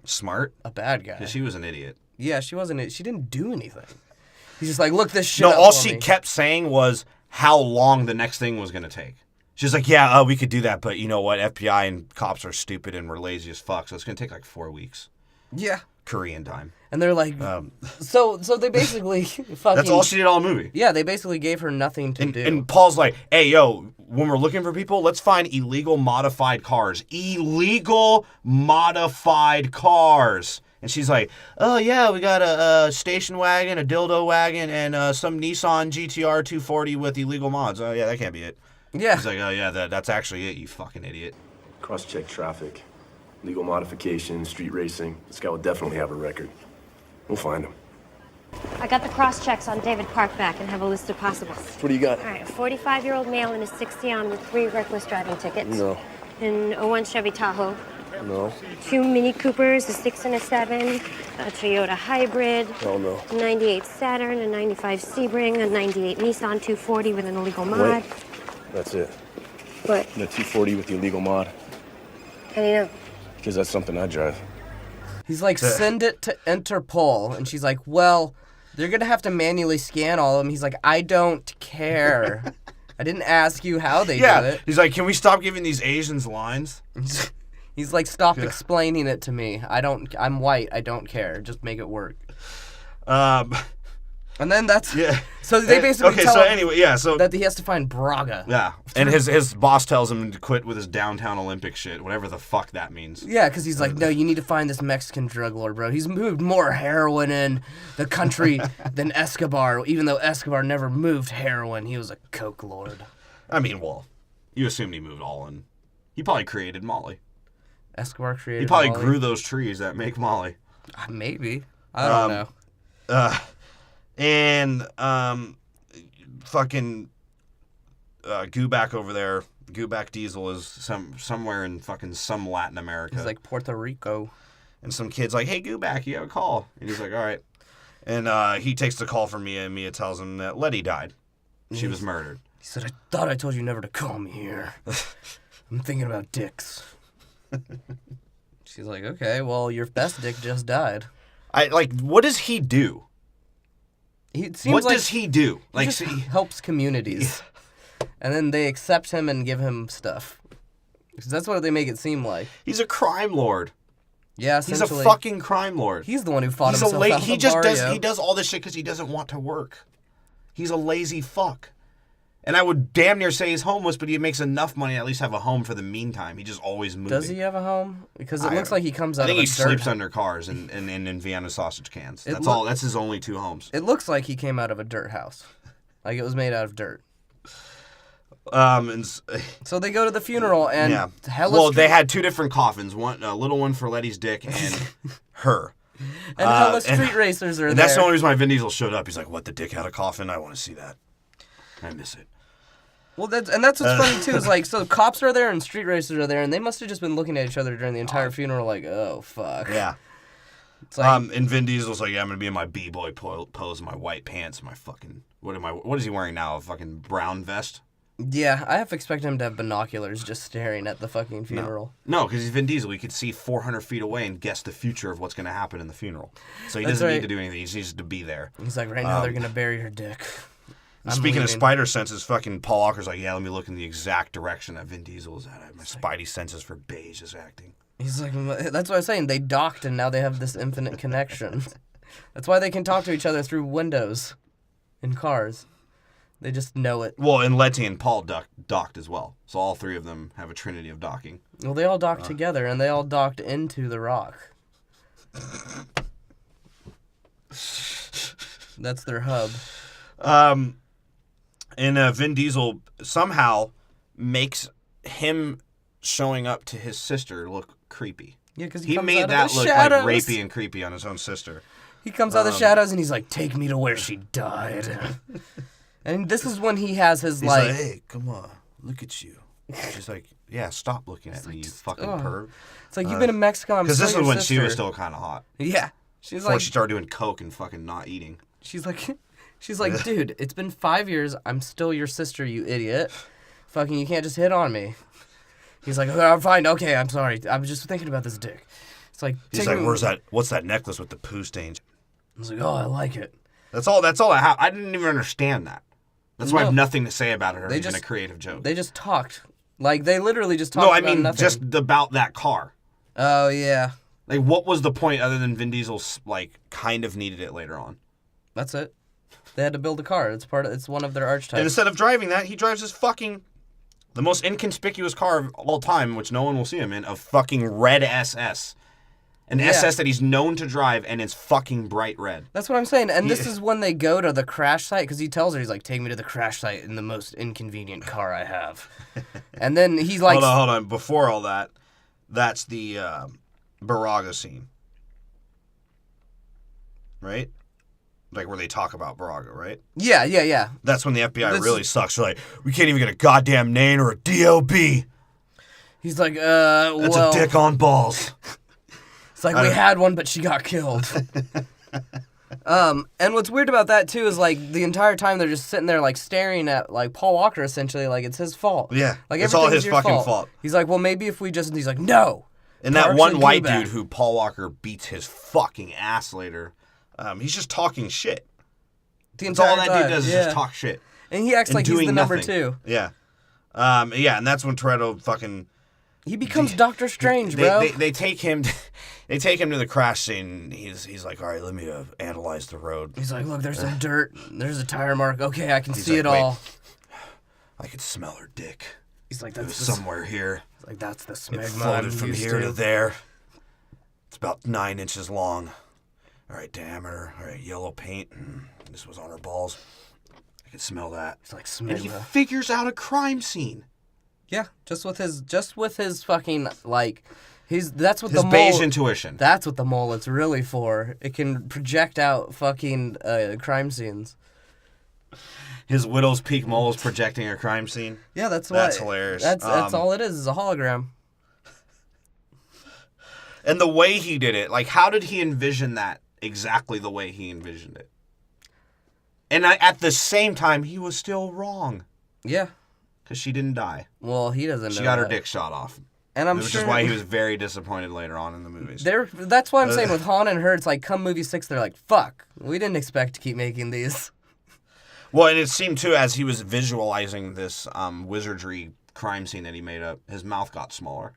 Smart? A bad guy. Yeah, she was an idiot. Yeah, she wasn't... She didn't do anything. He's just like, look this shit No, up all for she me. kept saying was how long the next thing was going to take. She's like, yeah, we could do that, but you know what? FBI and cops are stupid and we're lazy as fuck, so it's going to take like 4 weeks. Yeah. Korean time. And they're like... So they basically fucking... That's all she did all movie. Yeah, they basically gave her nothing to do. And Paul's like, hey, yo, when we're looking for people, let's find illegal modified cars. Illegal modified cars. And she's like, oh, yeah, we got a station wagon, a dildo wagon, and some Nissan GTR 240 with illegal mods. Oh, yeah, that can't be it. Yeah. He's like, oh, yeah, that's actually it, you fucking idiot. Cross-check traffic, legal modification, street racing. This guy will definitely have a record. We'll find him. I got the cross-checks on David Parkback and have a list of possibles. What do you got? All right, a 45-year-old male in a 60 on with 3 reckless driving tickets. No. An 01 Chevy Tahoe. No. 2 Mini Coopers, a 6 and a 7, a Toyota Hybrid. Hell no. A 98 Saturn, a 95 Sebring, a 98 Nissan 240 with an illegal mod. Wait. That's it. What? And a 240 with the illegal mod. How do you know? Because that's something I drive. He's like, send it to Interpol. And she's like, well, they're going to have to manually scan all of them. He's like, I don't care. I didn't ask you how they do it. He's like, can we stop giving these Asians lines? He's like, stop explaining it to me. I'm white. I don't care. Just make it work. And then that's... Yeah. So they basically tell him so that he has to find Braga. Yeah. And his boss tells him to quit with his downtown Olympic shit, whatever the fuck that means. Yeah, because he's like, no, you need to find this Mexican drug lord, bro. He's moved more heroin in the country than Escobar, even though Escobar never moved heroin. He was a coke lord. I mean, well, you assumed he moved all in. He probably created Molly. Escobar created He probably Molly. grew those trees that make Molly. Maybe. I don't know. And fucking Gooback over there, Gooback Diesel is somewhere in fucking some Latin America. He's like Puerto Rico. And some kid's like, hey, Gooback, you have a call. And he's like, all right. And he takes the call from Mia, and Mia tells him that Letty died. She was murdered. He said, I thought I told you never to call me here. I'm thinking about dicks. She's like, okay, well, your best dick just died. What does he do? It seems What like does he do? he just helps communities. And then they accept him and give him stuff. Because that's what they make it seem like. He's a crime lord. Yeah, He's a essentially. fucking crime lord. He's the one who fought himself out of He the just barrio. he does all this shit because he doesn't want to work. He's a lazy fuck. And I would damn near say he's homeless, but he makes enough money to at least have a home for the meantime. He just always moving. Does he have a home? Because it looks like he comes out of a I think dirt he sleeps under cars and in Vienna sausage cans. That's all. That's his only 2 homes. It looks like he came out of a dirt house. Like it was made out of dirt. So they go to the funeral and they had 2 different coffins. One, a little one for Letty's dick, and her. And hella street racers are and there. that's the only reason why Vin Diesel showed up. He's like, "What? The dick had a coffin? I want to see that. I miss it." Well, that's what's funny too. Is like, so cops are there and street racers are there, and they must have just been looking at each other during the entire funeral, like, oh fuck. Yeah. It's like, and Vin Diesel's like, yeah, I'm gonna be in my b-boy pose, my white pants, my fucking what is he wearing now? A fucking brown vest? yeah, I have expected him to have binoculars just staring at the fucking funeral. No, because he's Vin Diesel. He could see 400 feet away and guess the future of what's gonna happen in the funeral. So he That's doesn't right. need to do anything. He just needs to be there. He's like, right now they're gonna bury her dick. Speaking of leaving. spider senses, fucking Paul Walker's like, yeah, let me look in the exact direction that Vin Diesel is at. My spidey senses for beige is acting. He's like, that's what I was saying. They docked and now they have this infinite connection. That's why they can talk to each other through windows in cars. They just know it. Well, and Letty and Paul docked as well. So all 3 of them have a trinity of docking. Well, they all docked together and they all docked into the rock. That's their hub. And Vin Diesel somehow makes him showing up to his sister look creepy. Yeah, because He comes made out that of the look shadows. like rapey and creepy on his own sister. He comes out of the shadows and he's like, take me to where she died. And this is when he has his He's like, hey, come on, look at you. She's like, yeah, stop looking at me, you fucking perv. it's like, you've been in Mexico, I'm Because still this your was when she sister." was still kind of hot. Yeah. She's Before like, she started doing coke and fucking not eating. she's like, She's like, dude, it's been 5 years. I'm still your sister, you idiot. Fucking, you can't just hit on me. He's like, oh, I'm fine. Okay, I'm sorry. I was just thinking about this dick. It's like, He's like, what's that necklace with the poo stains? I was like, oh, I like it. That's all I have. I didn't even understand that. That's why I have nothing to say about it or even a creative joke. They just talked. Like, they literally just talked about nothing. Just about that car. Oh, yeah. Like, what was the point other than Vin Diesel, like, kind of needed it later on? That's it. They had to build a car. It's one of their archetypes. And instead of driving that, he drives this fucking... the most inconspicuous car of all time, which no one will see him in, a fucking red SS. An SS that he's known to drive, and it's fucking bright red. That's what I'm saying. And this is when they go to the crash site, because he tells her, he's like, take me to the crash site in the most inconvenient car I have. And then he's like... Hold on. Before all that, that's the Baraga scene. Right? Like, where they talk about Baraga, right? Yeah. That's when the FBI really sucks. They're like, we can't even get a goddamn name or a DOB. He's like, That's a dick on balls. It's like, we had one, but she got killed. And what's weird about that, too, is, like, the entire time they're just sitting there, like, staring at, like, Paul Walker, essentially, like, it's his fault. Yeah, like, it's all his fucking fault. He's like, well, maybe if we just... And he's like, no! And that one white dude who Paul Walker beats his fucking ass later, he's just talking shit. That's all that dude does is just talk shit. And he acts like he's the number two. Yeah. And that's when Toretto fucking... He becomes Doctor Strange, bro. They take him... They take him to the crash scene. He's like, all right, let me analyze the road. He's like, look, there's some dirt. There's a tire mark. Okay, I can see it all. I could smell her dick. He's like, that's somewhere here. He's like, that's the smegma. It floated from here to there. It's about 9 inches long. All right, diameter. All right, yellow paint. This was on her balls. I could smell that. It's like smegma. And he figures out a crime scene. Yeah, just with his fucking like. That's what his the beige intuition. That's what the mullet's really for. It can project out fucking crime scenes. His Widow's Peak mole is projecting a crime scene. Yeah, that's hilarious. That's all it is a hologram. And the way he did it, like, how did he envision that exactly the way he envisioned it? And at the same time, he was still wrong. Yeah. Because she didn't die. Well, he doesn't know. She got her dick shot off. And which is why he was very disappointed later on in the movies. That's why I'm saying with Han and her, it's like, come movie 6, they're like, fuck, we didn't expect to keep making these. Well, and it seemed, too, as he was visualizing this wizardry crime scene that he made up, his mouth got smaller.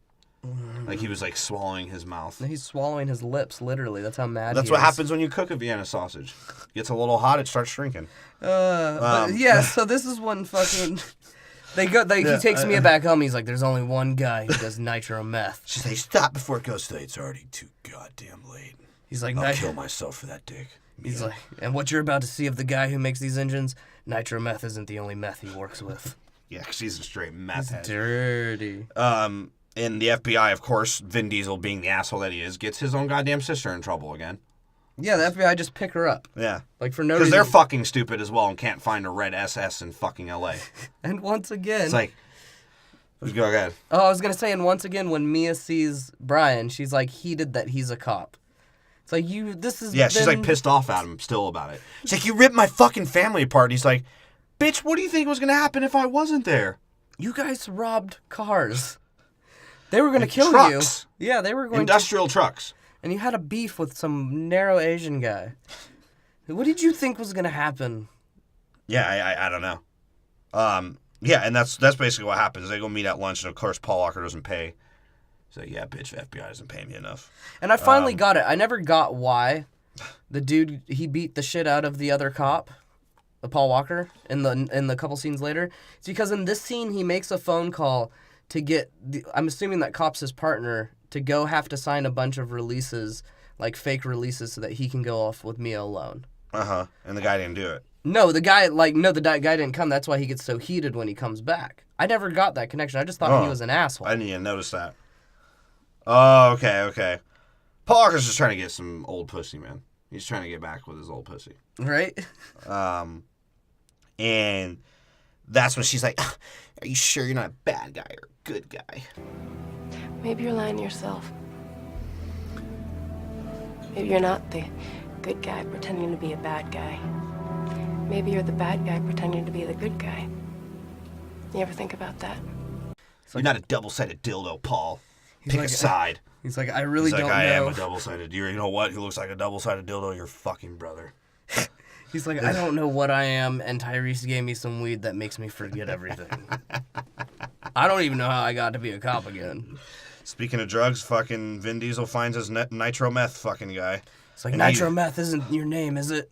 Like, he was, like, swallowing his mouth. He's swallowing his lips, literally. That's how mad That's he what is. happens when you cook a Vienna sausage. It gets a little hot, it starts shrinking. So this is one fucking... He takes Mia back home. He's like, there's only one guy who does nitro meth. She's like, stop before it goes today. It's already too goddamn late. He's like, I'll kill myself for that dick. He's like, and what you're about to see of the guy who makes these engines, nitro meth isn't the only meth he works with. Yeah, because he's a straight meth head. Dirty. And the FBI, of course, Vin Diesel being the asshole that he is, gets his own goddamn sister in trouble again. Yeah, the FBI just pick her up. Yeah. Like, for no reason. Because they're fucking stupid as well and can't find a red SS in fucking L.A. And once again... It's like... Go ahead. Oh, I was going to say, and once again, when Mia sees Brian, she's, like, heated that he's a cop. It's like, she's, like, pissed off at him still about it. She's like, you ripped my fucking family apart. And he's like, bitch, what do you think was going to happen if I wasn't there? You guys robbed cars. They were going to kill trucks. you. Yeah, they were going Industrial trucks. And you had a beef with some narrow Asian guy. What did you think was going to happen? Yeah, I don't know. Yeah, and that's basically what happens. They go meet at lunch, and of course Paul Walker doesn't pay. He's like, yeah, bitch, the FBI doesn't pay me enough. And I finally got it. I never got why the dude, he beat the shit out of the other cop, the Paul Walker, in the couple scenes later. It's because in this scene, he makes a phone call to get, I'm assuming that cop's his partner, to go have to sign a bunch of releases, like fake releases, so that he can go off with Mia alone. Uh-huh. And the guy didn't do it. No, the guy didn't come. That's why he gets so heated when he comes back. I never got that connection. I just thought he was an asshole. I didn't even notice that. Oh, okay. Paul Walker's just trying to get some old pussy, man. He's trying to get back with his old pussy. Right? And that's when she's like, are you sure you're not a bad guy or a good guy? Maybe you're lying to yourself. Maybe you're not the good guy pretending to be a bad guy. Maybe you're the bad guy pretending to be the good guy. You ever think about that? You're not a double-sided dildo, Paul. He's Pick like- a side. He's like, I really He's like, don't I know. am a double-sided. You know what? Who looks like a double-sided dildo? Your fucking brother. He's like, I don't know what I am, and Tyrese gave me some weed that makes me forget everything. I don't even know how I got to be a cop again. Speaking of drugs, fucking Vin Diesel finds his nitro meth fucking guy. It's like, And nitro meth isn't your name, is it?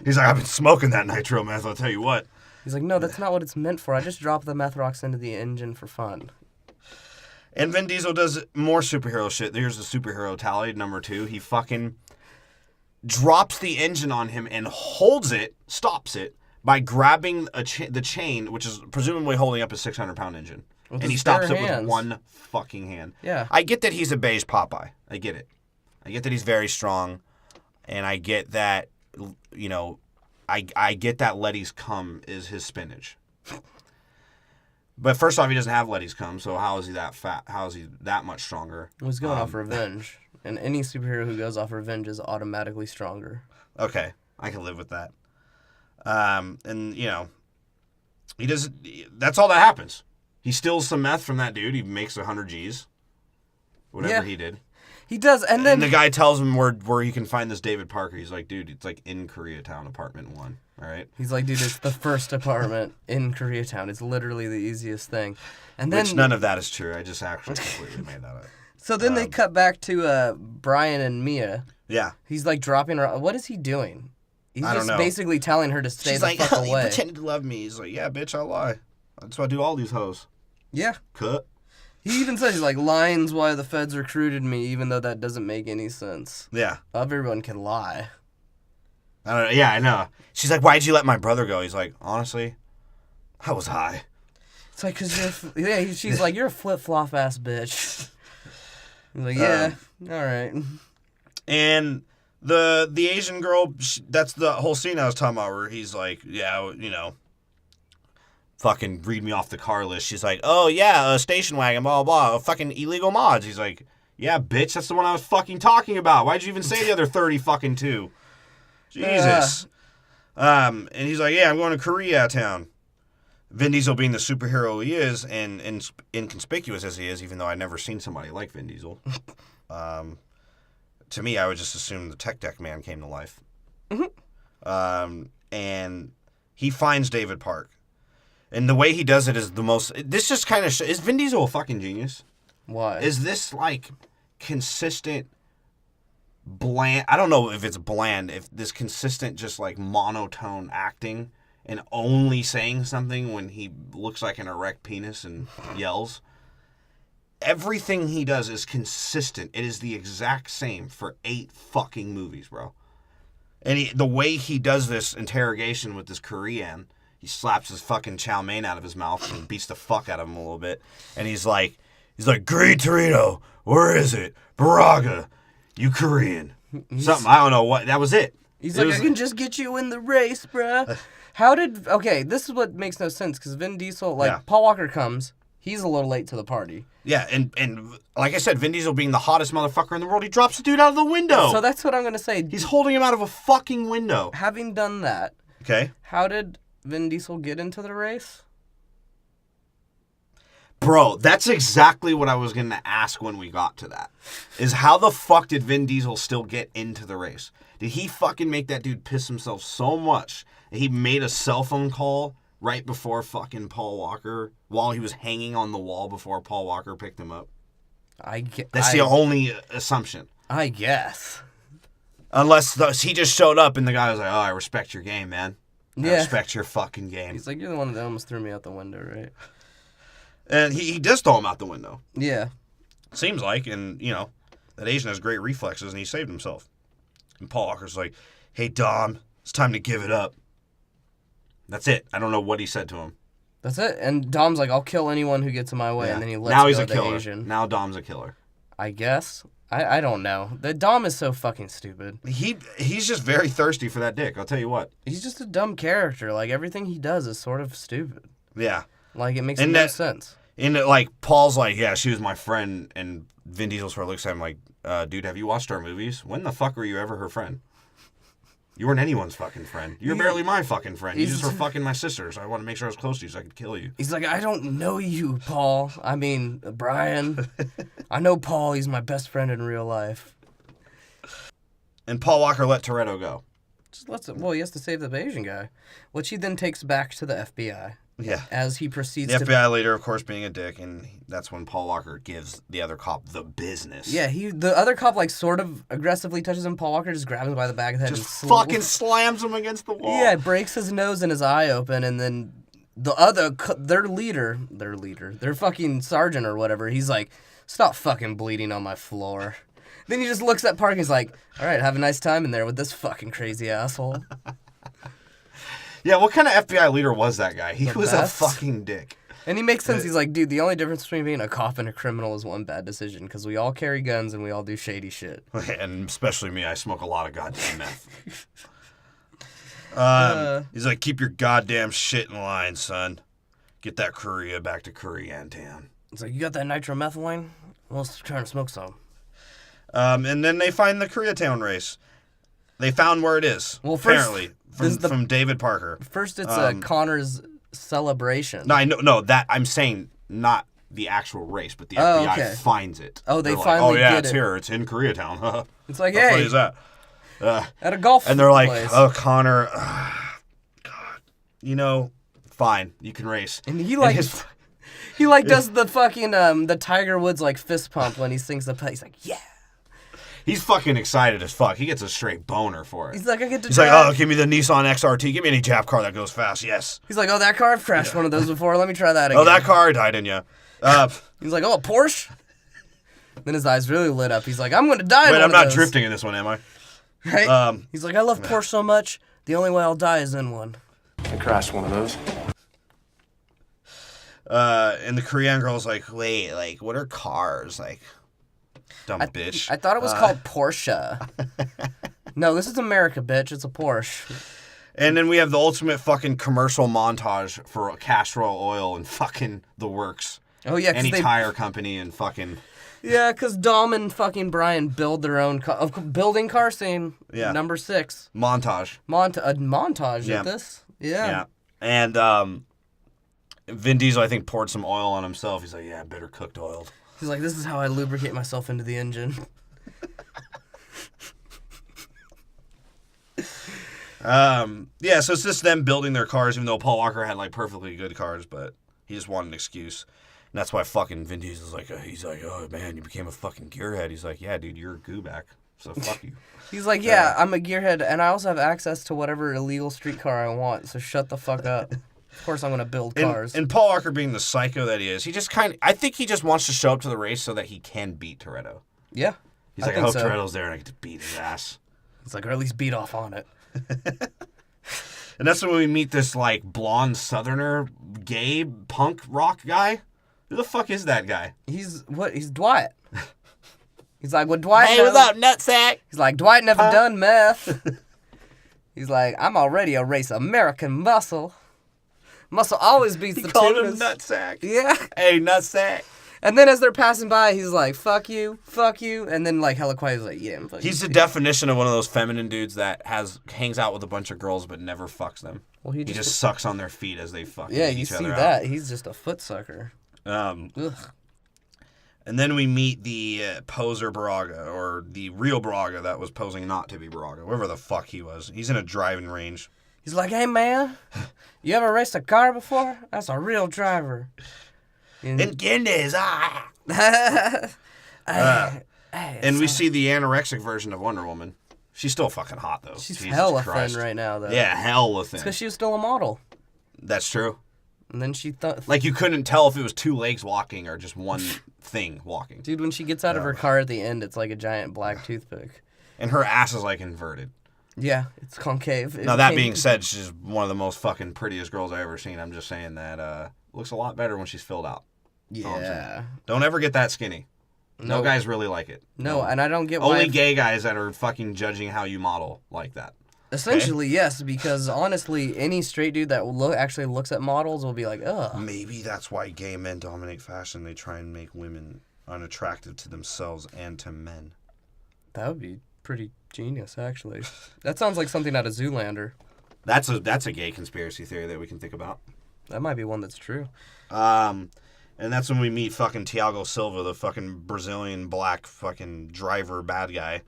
He's like, I've been smoking that nitro meth, I'll tell you what. He's like, no, that's not what it's meant for. I just dropped the meth rocks into the engine for fun. And Vin Diesel does more superhero shit. Here's the superhero tally, number 2. He fucking drops the engine on him and holds it, stops it, by grabbing the chain, which is presumably holding up his 600-pound engine. With and he his stops bare it with hands. one fucking hand. Yeah. I get that he's a beige Popeye. I get it. I get that he's very strong. And I get that, you know, I get that Letty's cum is his spinach. But first off, he doesn't have Letty's cum, so how is he that fat? How is he that much stronger? He's going off revenge. And any superhero who goes off revenge is automatically stronger. Okay, I can live with that. And, you know, he does. That's all that happens. He steals some meth from that dude. He makes 100 G's. Whatever he did. He does, and then... And the guy tells him where he can find this David Parker. He's like, dude, it's like in Koreatown, apartment 1. All right? He's like, dude, it's the first apartment in Koreatown. It's literally the easiest thing. And then... Which none of that is true. I just actually completely made that up. So then they cut back to Brian and Mia. Yeah. He's like dropping her... What is he doing? He's I don't just know. basically telling her to stay She's the like, fuck you away. pretended to love me. He's like, yeah, bitch, I lie. That's what I do all these hoes. Yeah. Cut. He even says, he's like, lines why the feds recruited me, even though that doesn't make any sense. Yeah. Everyone can lie. I don't know. Yeah, I know. She's like, why'd you let my brother go? He's like, honestly, I was high. It's like, because you're... Yeah, she's like, you're a flip-flop ass bitch. He's like, yeah, all right. And the Asian girl, that's the whole scene I was talking about where he's like, yeah, you know, fucking read me off the car list. She's like, oh, yeah, a station wagon, blah, blah, blah, fucking illegal mods. He's like, yeah, bitch, that's the one I was fucking talking about. Why'd you even say the other 30 fucking two? Jesus. And he's like, yeah, I'm going to Koreatown. Vin Diesel being the superhero he is and inconspicuous as he is, even though I've never seen somebody like Vin Diesel. To me, I would just assume the Tech Deck Man came to life. And he finds David Park. And the way he does it is the most... This just kind of... Is Vin Diesel a fucking genius? Why? Is this, like, consistent, bland... I don't know if it's bland, if this consistent, just, like, monotone acting and only saying something when he looks like an erect penis and yells. Everything he does is consistent. It is the exact same for 8 fucking movies, bro. And the way he does this interrogation with this Korean, he slaps his fucking chow mein out of his mouth and beats the fuck out of him a little bit. And he's like, Great Torino, where is it? Baraga, you Korean. Something, I don't know what, that was it. He's like, I can just get you in the race, bruh. Okay, this is what makes no sense, because Vin Diesel, Paul Walker comes, he's a little late to the party. Yeah, and like I said, Vin Diesel being the hottest motherfucker in the world, he drops the dude out of the window. So that's what I'm going to say. He's holding him out of a fucking window. Having done that, Okay. how did Vin Diesel get into the race? Bro, that's exactly what I was going to ask when we got to that. Is how the fuck did Vin Diesel still get into the race? Did he fucking make that dude piss himself so much that he made a cell phone call right before fucking Paul Walker, while he was hanging on the wall before Paul Walker picked him up? That's the only assumption. I guess. Unless he just showed up and the guy was like, oh, I respect your game, man. I Yeah. respect your fucking game. He's like, you're the one that almost threw me out the window, right? And he does throw him out the window. Yeah. Seems like, and, you know, that Asian has great reflexes, and he saved himself. And Paul Walker's like, hey, Dom, it's time to give it up. That's it. I don't know what he said to him. That's it. And Dom's like, I'll kill anyone who gets in my way, Yeah. and then he lets now go he's a of the killer. Asian. Now Dom's a killer. I guess. I don't know. The Dom is so fucking stupid. He's just very thirsty for that dick, I'll tell you what. He's just a dumb character. Like, everything he does is sort of stupid. Yeah. Like, it makes And no that- sense. And, like, Paul's like, yeah, she was my friend, and Vin Diesel sort of looks at him like, dude, have you watched our movies? When the fuck were you ever her friend? You weren't anyone's fucking friend. You're barely my fucking friend. You He's- just were fucking my sister, so I want to make sure I was close to you so I could kill you. He's like, I don't know you, Paul. I mean, Brian. I know Paul. He's my best friend in real life. And Paul Walker let Toretto go. Well, he has to save the Asian guy, which he then takes back to the FBI. Yeah. As he proceeds The to... FBI leader, of course, being a dick, and that's when Paul Walker gives the other cop the business. Yeah, the other cop, like, sort of aggressively touches him. Paul Walker just grabs him by the back of the head Just and fucking slams him against the wall. Yeah, breaks his nose and his eye open, and then their fucking sergeant or whatever, he's like, stop fucking bleeding on my floor. Then he just looks at Park and he's like, all right, have a nice time in there with this fucking crazy asshole. Yeah, what kind of FBI leader was that guy? He was best. a fucking dick. And he makes sense. He's like, dude, the only difference between being a cop and a criminal is one bad decision, because we all carry guns and we all do shady shit. And especially me, I smoke a lot of goddamn meth. He's like, keep your goddamn shit in line, son. Get that Korea back to Korean town. It's like, you got that nitromethylene? Well, let's try to smoke some. And then they find the Koreatown race. They found where it is. Well, first, apparently, this is from David Parker. First, it's Connor's celebration. No, I know. No, that I'm saying not the actual race, but the FBI finds it. Oh, they They're finally like, oh yeah, get it's it. here. It's in Koreatown. It's like, How hey, funny is that? at a golf And they're like, place. oh, Connor, God, you know, fine, you can race. And he like, he like does the fucking the Tiger Woods like fist pump when he sings the play. He's like, yeah. He's fucking excited as fuck. He gets a straight boner for it. He's like, I get to. He's drive. like, oh, give me the Nissan XRT. Give me any Jap car that goes fast. Yes. He's like, oh, that car, I've crashed one of those before. Let me try that again. Oh, that car died in you. He's like, oh, a Porsche. Then his eyes really lit up. He's like, I'm going to die. Wait, in I'm one not of those. drifting in this one, am I? Right? He's like, I love Porsche so much. The only way I'll die is in one. I crashed one of those. And the Korean girl's like, wait, like, what are cars? Like, dumb bitch. I thought it was called Porsche. No, this is America, bitch. It's a Porsche. And then we have the ultimate fucking commercial montage for Castrol Oil and fucking the works. Oh, yeah. Any tire company and fucking... Yeah, because Dom and fucking Brian build their own building car scene. Yeah. Number 6. Montage. A montage Yeah. of this. Yeah. Yeah. And Vin Diesel, I think, poured some oil on himself. He's like, yeah, better cooked oil. He's like, this is how I lubricate myself into the engine. Yeah, so it's just them building their cars, even though Paul Walker had, like, perfectly good cars, but he just wanted an excuse. And that's why fucking Vin Diesel's like, he's like, oh, man, you became a fucking gearhead. He's like, yeah, dude, you're a gooback, so fuck you. He's like, yeah, I'm a gearhead, and I also have access to whatever illegal street car I want, so shut the fuck up. Of course I'm going to build cars. And Paul Walker being the psycho that he is, he just I think he just wants to show up to the race so that he can beat Toretto. Yeah. He's like, I hope Toretto's there and I get to beat his ass. It's like, or at least beat off on it. And that's when we meet this, like, blonde southerner, gay, punk rock guy. Who the fuck is that guy? He's Dwight. He's like, well, Dwight Hey, knows. what's up, nutsack? He's like, Dwight never done meth. He's like, I'm already a race American muscle. Muscle always beats the Called him tunas. nutsack. Yeah. Hey, nutsack. And then as they're passing by, he's like, fuck you. And then, like, hella quiet, he's like, yeah, I'm fucking He's the definition of one of those feminine dudes that hangs out with a bunch of girls but never fucks them. Well, he just sucks on their feet as they fucking Yeah, eat you each see other that. out. He's just a foot sucker. Ugh. Ugh. And then we meet the poser Braga, or the real Braga that was posing not to be Braga, whoever the fuck he was. He's in a driving range. He's like, hey, man, you ever raced a car before? That's a real driver. In Guinness, And we see the anorexic version of Wonder Woman. She's still fucking hot, though. She's Jesus hella Christ. thin right now, though. Yeah, hella thin. It's because she was still a model. That's true. And then she thought... Like, you couldn't tell if it was two legs walking or just one thing walking. Dude, when she gets out of her car at the end, it's like a giant black toothpick. And her ass is, like, inverted. Yeah, it's concave. Now, that being said, she's one of the most fucking prettiest girls I've ever seen. I'm just saying that looks a lot better when she's filled out. Yeah. Don't ever get that skinny. No guys really like it. No, and I don't get why... Only gay guys that are fucking judging how you model like that. Essentially, yes, because honestly, any straight dude that actually looks at models will be like, ugh. Maybe that's why gay men dominate fashion. They try and make women unattractive to themselves and to men. That would be pretty genius, actually. That sounds like something out of Zoolander. That's a gay conspiracy theory that we can think about. That might be one that's true. And that's when we meet fucking Thiago Silva, the fucking Brazilian black fucking driver bad guy.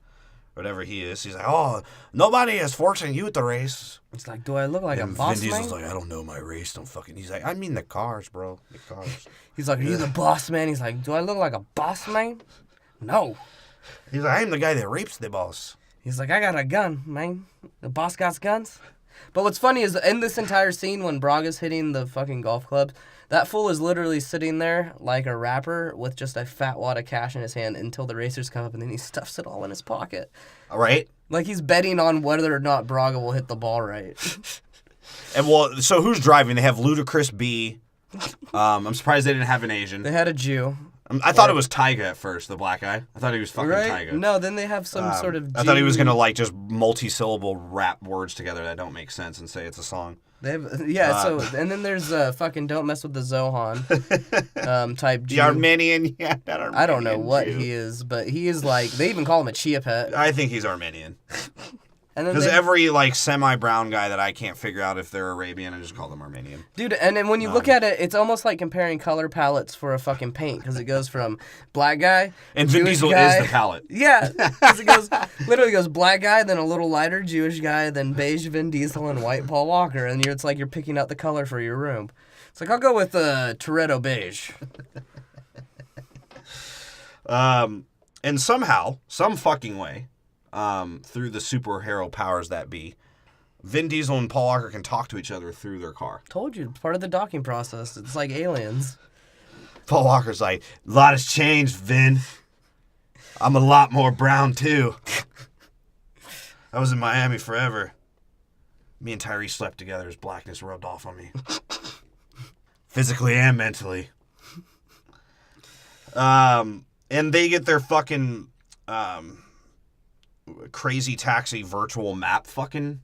Whatever he is. He's like, oh, nobody is forcing you to race. It's like, do I look like And a boss Vin man? Diesel's like, I don't know my race. Don't fucking... He's like, I mean the cars, bro. The cars. He's like, are you the boss man? He's like, do I look like a boss man? No. He's like, I'm the guy that rapes the boss. He's like, I got a gun, man. The boss got guns. But what's funny is in this entire scene when Braga's hitting the fucking golf club, that fool is literally sitting there like a rapper with just a fat wad of cash in his hand until the racers come up and then he stuffs it all in his pocket. All right. Like he's betting on whether or not Braga will hit the ball right. And well, so who's driving? They have Ludacris B. I'm surprised they didn't have an Asian. They had a Jew. I thought it was Tyga at first, the black guy. I thought he was fucking Right? Tyga. No, then they have some sort of Jew. I thought he was going to like just multi-syllable rap words together that don't make sense and say it's a song. They have, yeah, so, and then there's fucking Don't Mess with the Zohan type Jew. The Armenian, yeah, that Armenian I don't know what Jew. he is, but he is like, they even call him a chia pet. I think he's Armenian. And then Because they- every like semi-brown guy that I can't figure out if they're Arabian, I just call them Armenian. Dude, and then when you look at it, it's almost like comparing color palettes for a fucking paint, because it goes from black guy, And Vin Jewish Diesel guy, is the palette. Yeah, because it goes, literally goes black guy, then a little lighter Jewish guy, then beige Vin Diesel, and white Paul Walker, and it's like you're picking out the color for your room. It's like, I'll go with Toretto beige. And somehow, some fucking way, through the superhero powers that be, Vin Diesel and Paul Walker can talk to each other through their car. Told you, it's part of the docking process. It's like aliens. Paul Walker's like, a lot has changed, Vin. I'm a lot more brown, too. I was in Miami forever. Me and Tyrese slept together. His blackness rubbed off on me. Physically and mentally. And they get their fucking crazy taxi virtual map fucking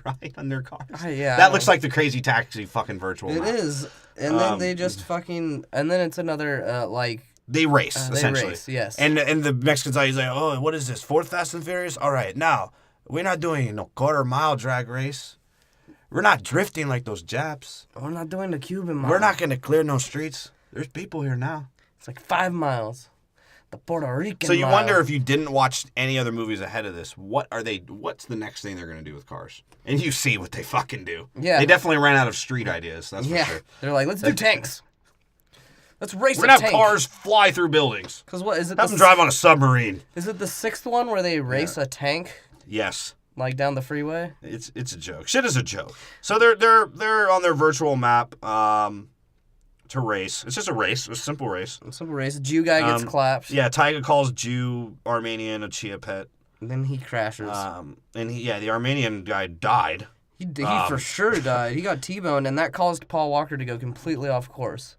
right on their cars. Yeah. That looks like the crazy taxi fucking virtual It map. is. And then they just fucking, and then it's another, like, They race, they essentially. race, yes. And the Mexicans are like, oh, what is this, fourth Fast and Furious? All right, now, we're not doing no quarter-mile drag race. We're not drifting like those Japs. we're not doing the Cuban mile. We're not going to clear no streets. There's people here now. It's like 5 miles. The Puerto Rican So you mile. wonder if you didn't watch any other movies ahead of this, what's the next thing they're going to do with cars? And you see what they fucking do. Yeah. They definitely ran out of street ideas, that's Yeah. for sure. They're like, let's do tanks. Let's race We're a going to have tank. cars fly through buildings. Because what, is it Have the, them drive on a submarine. is it the 6th one where they race a tank, Yes. like, down the freeway? It's a joke. Shit is a joke. So they're on their virtual map to race. It's just a race, a simple race. A simple race. Jew guy gets clapped. Yeah, Tyga calls Jew Armenian a chia pet. And then he crashes. And the Armenian guy died. He for sure died. He got T-boned, and that caused Paul Walker to go completely off course.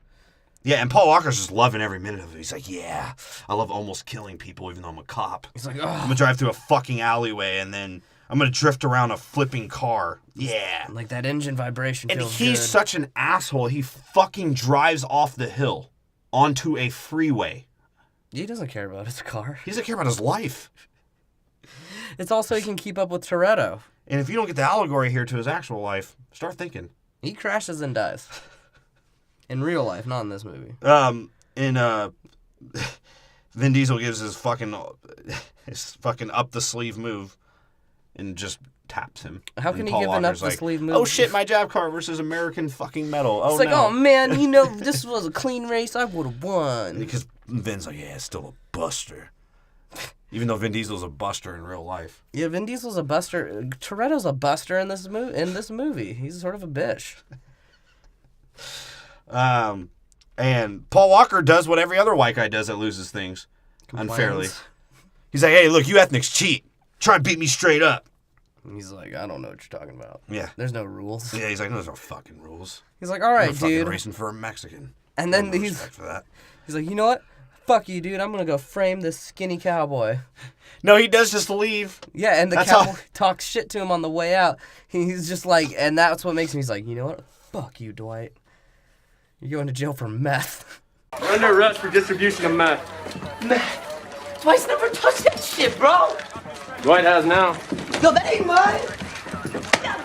Yeah, and Paul Walker's just loving every minute of it. He's like, yeah, I love almost killing people even though I'm a cop. He's like, I'm oh. going to drive through a fucking alleyway and then I'm going to drift around a flipping car. Yeah. Like that engine vibration And feels he's good. such an asshole. He fucking drives off the hill onto a freeway. He doesn't care about his car. He doesn't care about his life. It's also he can keep up with Toretto. And if you don't get the allegory here to his actual life, start thinking. He crashes and dies. In real life, not in this movie. Vin Diesel gives his fucking up the sleeve move and just taps him. How And can he Paul give an Walker's up the sleeve move? Oh shit, my jab car versus American fucking metal. Oh It's like, no. oh man, you know, this was a clean race. I would have won. Because Vin's like, yeah, it's still a buster. Even though Vin Diesel's a buster in real life. Yeah, Vin Diesel's a buster. Toretto's a buster in this movie. He's sort of a bitch. And Paul Walker does what every other white guy does that loses things unfairly. He's like, hey, look, you ethnics cheat. Try and beat me straight up. And he's like, I don't know what you're talking about. Yeah. There's no rules. Yeah, he's like, no, there's no fucking rules. He's like, all I'm right, fucking dude. racing for a Mexican. And then No he's respect for that. like, you know what? Fuck you, dude. I'm gonna go frame this skinny cowboy. No, he does just leave. Yeah, and the That's cowboy all- talks shit to him on the way out. He's just like, and that's what makes him. He's like, you know what? Fuck you, Dwight. You're going to jail for meth. We're under arrest for distribution of meth. Dwight's never touched that shit, bro. Dwight has now. Yo, that ain't mine.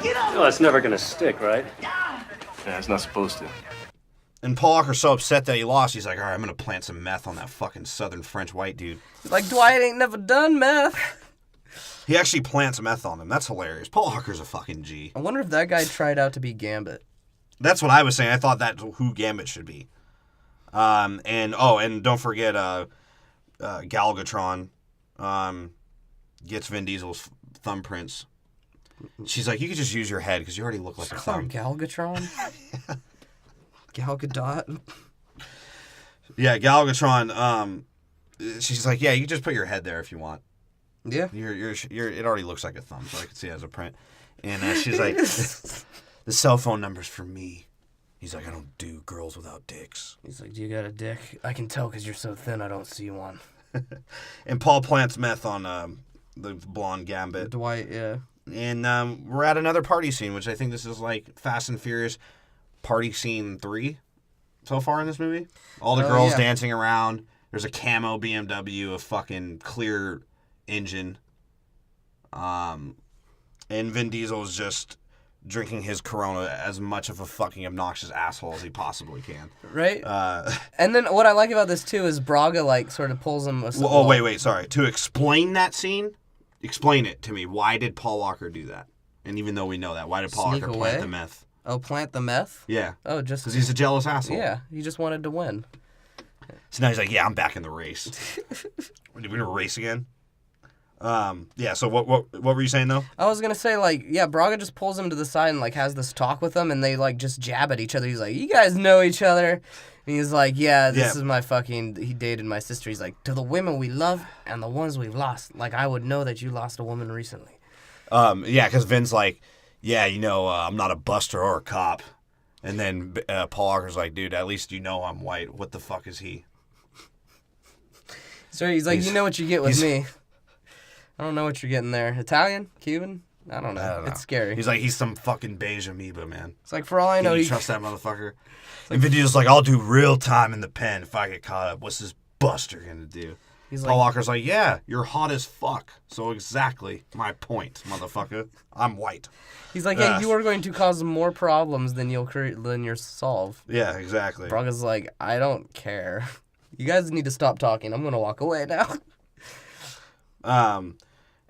Get up. No, that's never gonna stick, right? Yeah, it's not supposed to. And Paul Walker's so upset that he lost, he's like, all right, I'm going to plant some meth on that fucking southern French white dude. Like, Dwight ain't never done meth. He actually plants meth on him. That's hilarious. Paul Walker's a fucking G. I wonder if that guy tried out to be Gambit. That's what I was saying. I thought that's who Gambit should be. And don't forget Galvatron gets Vin Diesel's thumbprints. She's like, you could just use your head because you already look like a thumb. Galvatron? Gal Gadot? Yeah, Galvatron. She's like, yeah, you can just put your head there if you want. Yeah. It already looks like a thumb, so I can see it as a print. And she's like, the cell phone number's for me. He's like, I don't do girls without dicks. He's like, do you got a dick? I can tell because you're so thin I don't see one. And Paul plants meth on the blonde Gambit. Dwight, yeah. And we're at another party scene, which I think this is like Fast and Furious party scene 3 so far in this movie. All the girls dancing around. There's a camo BMW, a fucking clear engine. And Vin Diesel is just drinking his Corona as much of a fucking obnoxious asshole as he possibly can. Right? And then what I like about this, too, is Braga, like, sort of pulls him... wait, sorry. To explain that scene, explain it to me. Why did Paul Walker do that? And even though we know that, why did Paul Walker plant the meth? Oh, plant the meth? Yeah. Oh, just... Because he's a jealous asshole. Yeah, he just wanted to win. So now he's like, yeah, I'm back in the race. We're going to race again? Yeah, so what were you saying, though? I was going to say, like, yeah, Braga just pulls him to the side and, like, has this talk with him, and they, like, just jab at each other. He's like, you guys know each other. And he's like, yeah, this is my fucking... He dated my sister. He's like, to the women we love and the ones we've lost. Like, I would know that you lost a woman recently. Yeah, because Vin's like, yeah, I'm not a buster or a cop. And then Paul Walker's like, dude, at least you know I'm white. What the fuck is he? So he's like, you know what you get with me. I don't know what you're getting there. Italian? Cuban? I don't know. It's scary. He's like, he's some fucking beige amoeba, man. It's like, for all I know, you trust that motherfucker? And Vin Diesel's like, I'll do real time in the pen if I get caught up. What's this buster gonna do? Paul Walker's like, yeah, you're hot as fuck. So exactly my point, motherfucker. I'm white. He's like, hey, you are going to cause more problems than you'll solve. Yeah, exactly. Braga's like, I don't care. You guys need to stop talking. I'm gonna walk away now.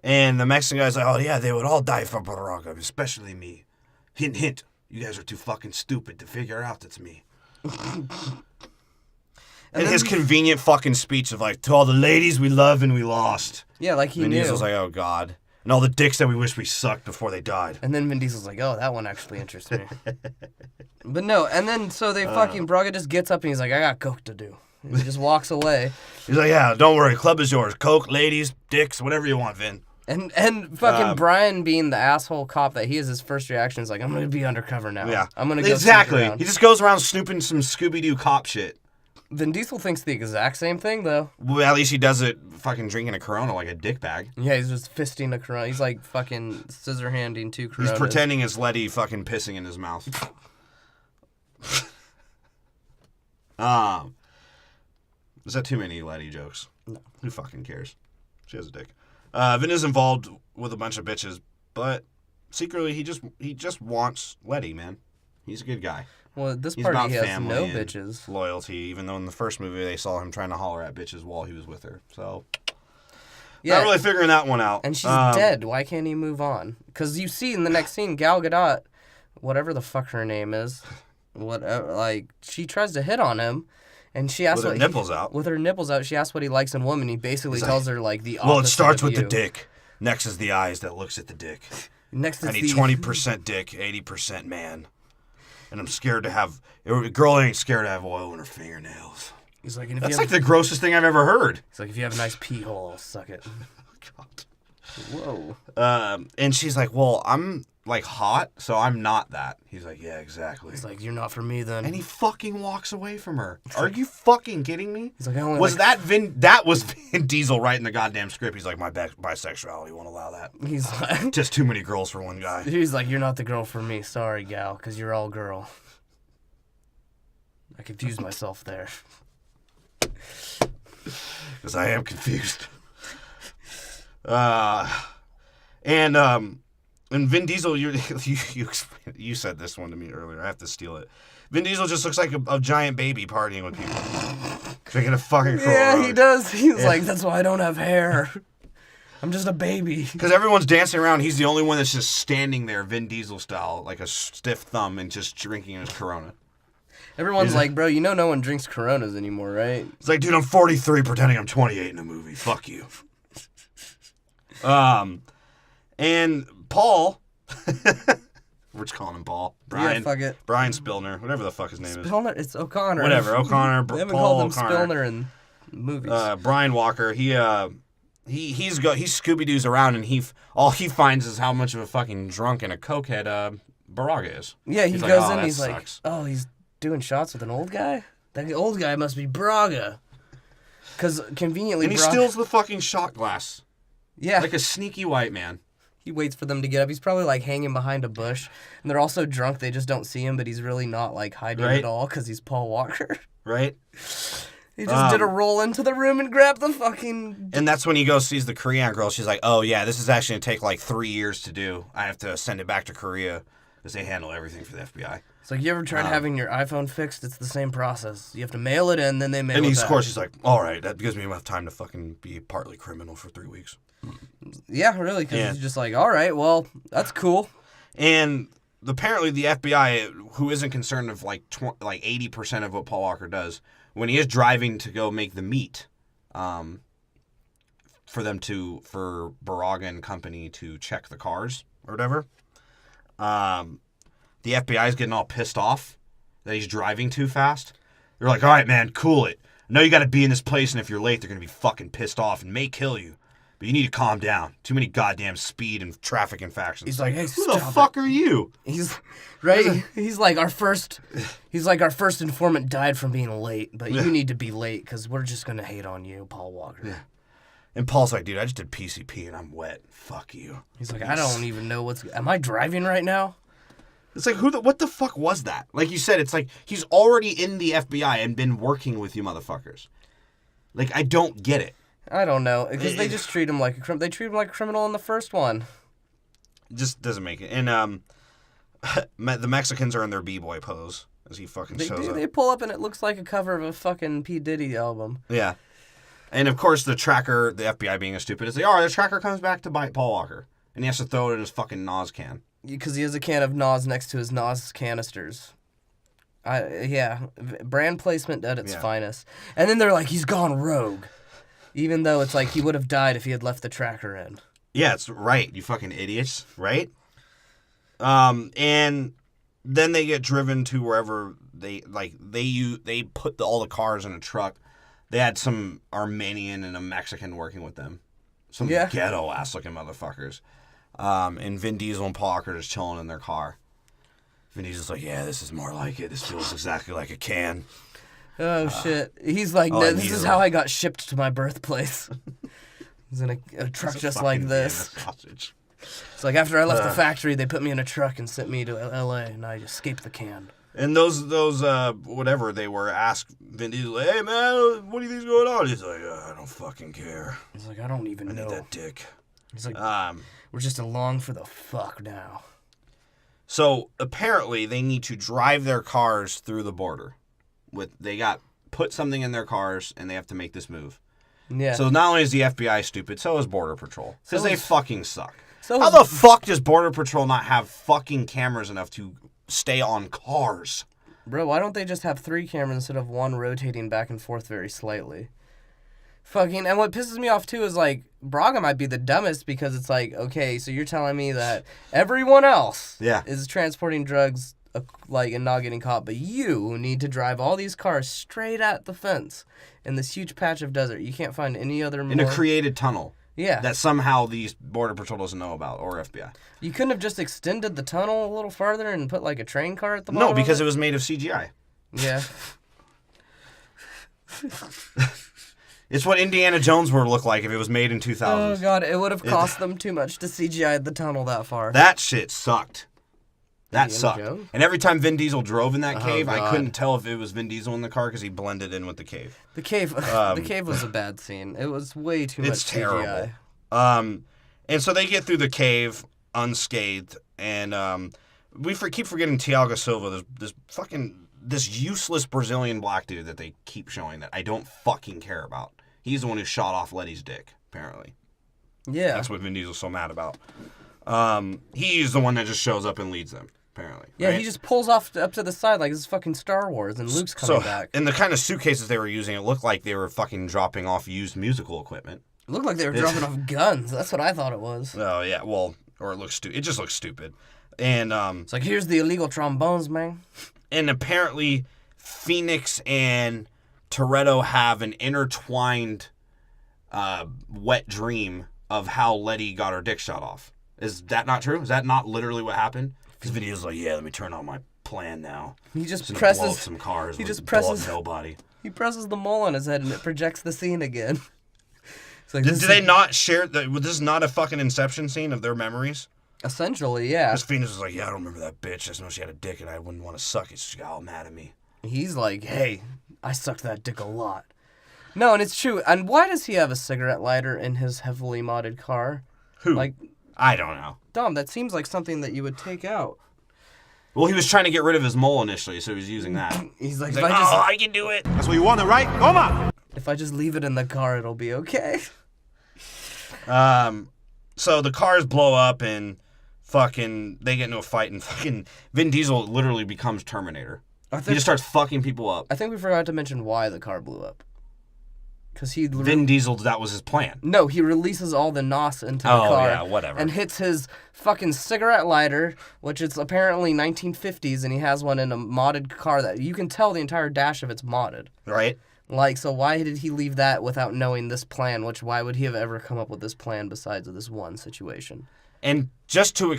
And the Mexican guy's like, oh yeah, they would all die for Braga, especially me. Hint, hint. You guys are too fucking stupid to figure out it's me. And his convenient fucking speech of like, to all the ladies we love and we lost. Yeah, like he Vin knew. Diesel's like, oh God. And all the dicks that we wish we sucked before they died. And then Vin Diesel's like, oh, that one actually interests me. But no, and then so they fucking, Braga just gets up and he's like, I got coke to do. And he just walks away. He's like, yeah, don't worry, club is yours. Coke, ladies, dicks, whatever you want, Vin. And fucking Brian, being the asshole cop that he is, his first reaction is like, I'm going to be undercover now. Yeah. I'm going to go exactly. He just goes around snooping some Scooby-Doo cop shit. Vin Diesel thinks the exact same thing, though. Well, at least he does it fucking drinking a Corona like a dickbag. Yeah, he's just fisting a Corona. He's like fucking scissor-handing 2 Coronas. He's pretending it's Letty fucking pissing in his mouth. Is that too many Letty jokes? No. Who fucking cares? She has a dick. Vin is involved with a bunch of bitches, but secretly he just wants Letty, man. He's a good guy. Well, this He's party about he has family no and bitches. Loyalty, even though in the first movie they saw him trying to holler at bitches while he was with her. So, not really figuring that one out. And she's dead. Why can't he move on? Because you see in the next scene, Gal Gadot, whatever the fuck her name is, whatever, like, she tries to hit on him. And she asks with her nipples out. With her nipples out, she asks what he likes in women. He basically tells her, like, the opposite. Well, it starts with you. the dick. Next is the eyes that looks at the dick. Next is I need 20% dick, 80% man. And I'm scared to have... A girl ain't scared to have oil in her fingernails. He's like, and if That's you like the grossest thing I've ever heard. He's like, if you have a nice pee hole, I'll suck it. God. Whoa. And she's like, well, I'm, like, hot, so I'm not that. He's like, yeah, exactly. He's like, you're not for me, then. And he fucking walks away from her. Are you fucking kidding me? He's like, I only that was Vin Diesel writing the goddamn script. He's like, my bisexuality won't allow that. He's like... Just too many girls for one guy. He's like, you're not the girl for me. Sorry, gal, because you're all girl. I confused myself there. Because I am confused. And Vin Diesel, you said this one to me earlier. I have to steal it. Vin Diesel just looks like a giant baby partying with people. Drinking a fucking Corona. Yeah, he does. He's like, that's why I don't have hair. I'm just a baby. Because everyone's dancing around. He's the only one that's just standing there, Vin Diesel style, like a stiff thumb and just drinking his Corona. Everyone's like, bro, you know no one drinks Coronas anymore, right? It's like, dude, I'm 43 pretending I'm 28 in a movie. Fuck you. And Paul, we're just calling him Paul. Brian, Yeah, fuck it. Brian Spillner, whatever the fuck his name is. Spillner? It's O'Connor. Whatever, O'Connor, They haven't Paul called him O'Connor. Spillner in movies. Brian Walker, he Scooby-Doo's around, and all he finds is how much of a fucking drunk and a cokehead Baraga is. Yeah, he He's goes like, "Oh, in, that he's sucks." like, oh, he's doing shots with an old guy? That old guy must be Braga. Because conveniently, And he Braga... steals the fucking shot glass. Yeah. Like a sneaky white man. He waits for them to get up. He's probably like hanging behind a bush. And they're all so drunk they just don't see him, but he's really not like hiding Right. at all because he's Paul Walker. Right? He just did a roll into the room and grabbed the fucking... And that's when he goes sees the Korean girl. She's like, oh, yeah, this is actually going to take like 3 years to do. I have to send it back to Korea because they handle everything for the FBI. It's like, you ever tried having your iPhone fixed? It's the same process. You have to mail it in, then they mail And it he's, back. of course, he's like, all right, that gives me enough time to fucking be partly criminal for 3 weeks. Yeah, really, because Yeah. he's just like, all right, well, that's cool. And apparently the FBI, who isn't concerned of like 80% of what Paul Walker does, when he is driving to go make the meat, for Baraga and company to check the cars or whatever, the FBI is getting all pissed off that he's driving too fast. They're like, all right, man, cool it. I know you got to be in this place, and if you're late, they're going to be fucking pissed off and may kill you. But you need to calm down. Too many goddamn speed and traffic infractions. He's like, hey, who stop the fuck it. are you? He's right. He's like our first informant died from being late, but you need to be late because we're just gonna hate on you, Paul Walker. Yeah. And Paul's like, dude, I just did PCP and I'm wet. Fuck you. He's like, I don't even know am I driving right now? It's like, what the fuck was that? Like you said, it's like he's already in the FBI and been working with you motherfuckers. Like, I don't get it. I don't know because they just treat him like a they treat him like a criminal in the first one. Just doesn't make it. And the Mexicans are in their b-boy pose as he fucking shows up. They pull up and it looks like a cover of a fucking P. Diddy album. Yeah. And of course the tracker, the FBI being a stupid, is like, all right, the tracker comes back to bite Paul Walker. And he has to throw it in his fucking Nas can. Because he has a can of Nas next to his Nas canisters. Brand placement at its finest. And then they're like, he's gone rogue. Even though it's like he would have died if he had left the tracker in. Yeah, it's right, you fucking idiots, right? And then they get driven to wherever they put all the cars in a truck. They had some Armenian and a Mexican working with them. Some ghetto ass looking motherfuckers. And Vin Diesel and Paul Walker just chilling in their car. Vin Diesel's like, yeah, this is more like it. This feels exactly like a can. Oh, shit. He's like, no, this is how I got shipped to my birthplace. He's in a truck just like this. Sausage. It's like after I left the factory, they put me in a truck and sent me to L.A., and I escaped the can. And those whatever they were, asked Vin Diesel, hey, man, what do you think's going on? He's like, I don't fucking care. He's like, I don't even know. I need that dick. He's like, we're just along for the fuck now. So apparently they need to drive their cars through the border. They got put something in their cars and they have to make this move. Yeah. So not only is the FBI stupid, so is Border Patrol. Because they fucking suck. So How the fuck does Border Patrol not have fucking cameras enough to stay on cars? Bro, why don't they just have 3 cameras instead of 1 rotating back and forth very slightly? Fucking, and what pisses me off too is like, Braga might be the dumbest because it's like, okay, so you're telling me that everyone else is transporting drugs and not getting caught, but you need to drive all these cars straight at the fence in this huge patch of desert. You can't find any other In a created tunnel. Yeah. That somehow these Border Patrol doesn't know about, or FBI. You couldn't have just extended the tunnel a little farther and put like a train car at the No, bottom? because it was made of CGI. Yeah. It's what Indiana Jones would look like if it was made in 2000. Oh god, it would have cost them too much to CGI the tunnel that far. That shit sucked. That Indiana sucked. Jones? And every time Vin Diesel drove in that cave, I God. couldn't tell if it was Vin Diesel in the car because he blended in with the cave. The cave was a bad scene. It was way too much It's terrible. CGI. And so they get through the cave unscathed, and we keep forgetting Thiago Silva, this useless Brazilian black dude that they keep showing that I don't fucking care about. He's the one who shot off Letty's dick, apparently. Yeah. That's what Vin Diesel's so mad about. He's the one that just shows up and leads them, apparently. Yeah, right? he just pulls off up to the side like it's fucking Star Wars, and Luke's coming back. In the kind of suitcases they were using, it looked like they were fucking dropping off used musical equipment. It looked like they were dropping off guns. That's what I thought it was. Oh, yeah, well, or it just looks stupid. And it's like, here's the illegal trombones, man. And apparently, Phoenix and Toretto have an intertwined wet dream of how Letty got her dick shot off. Is that not true? Is that not literally what happened? Because Vin Diesel's like, yeah, let me turn on my plan now. He just Blow presses up some cars. He just blow up presses nobody. He presses the mole on his head and it projects the scene again. It's like, Did they not share? Was this not a fucking Inception scene of their memories? Essentially, yeah. Because Phoenix was like, yeah, I don't remember that bitch. I just know she had a dick and I wouldn't want to suck it. So she got all mad at me. He's like, hey, I sucked that dick a lot. No, and it's true. And why does he have a cigarette lighter in his heavily modded car? Who? Like, I don't know. Dom, that seems like something that you would take out. Well, he was trying to get rid of his mole initially, so he was using that. He's like, I can do it. That's what you wanted, right? Come on! If I just leave it in the car, it'll be okay. So the cars blow up and fucking they get into a fight and fucking Vin Diesel literally becomes Terminator. He just starts fucking people up. I think we forgot to mention why the car blew up. Because Vin Diesel, that was his plan. No, he releases all the NOS into the car. Yeah, whatever. And hits his fucking cigarette lighter, which is apparently 1950s, and he has one in a modded car that you can tell the entire dash of it's modded. Right. Like, so why did he leave that without knowing this plan? Which, why would he have ever come up with this plan besides this one situation? And just to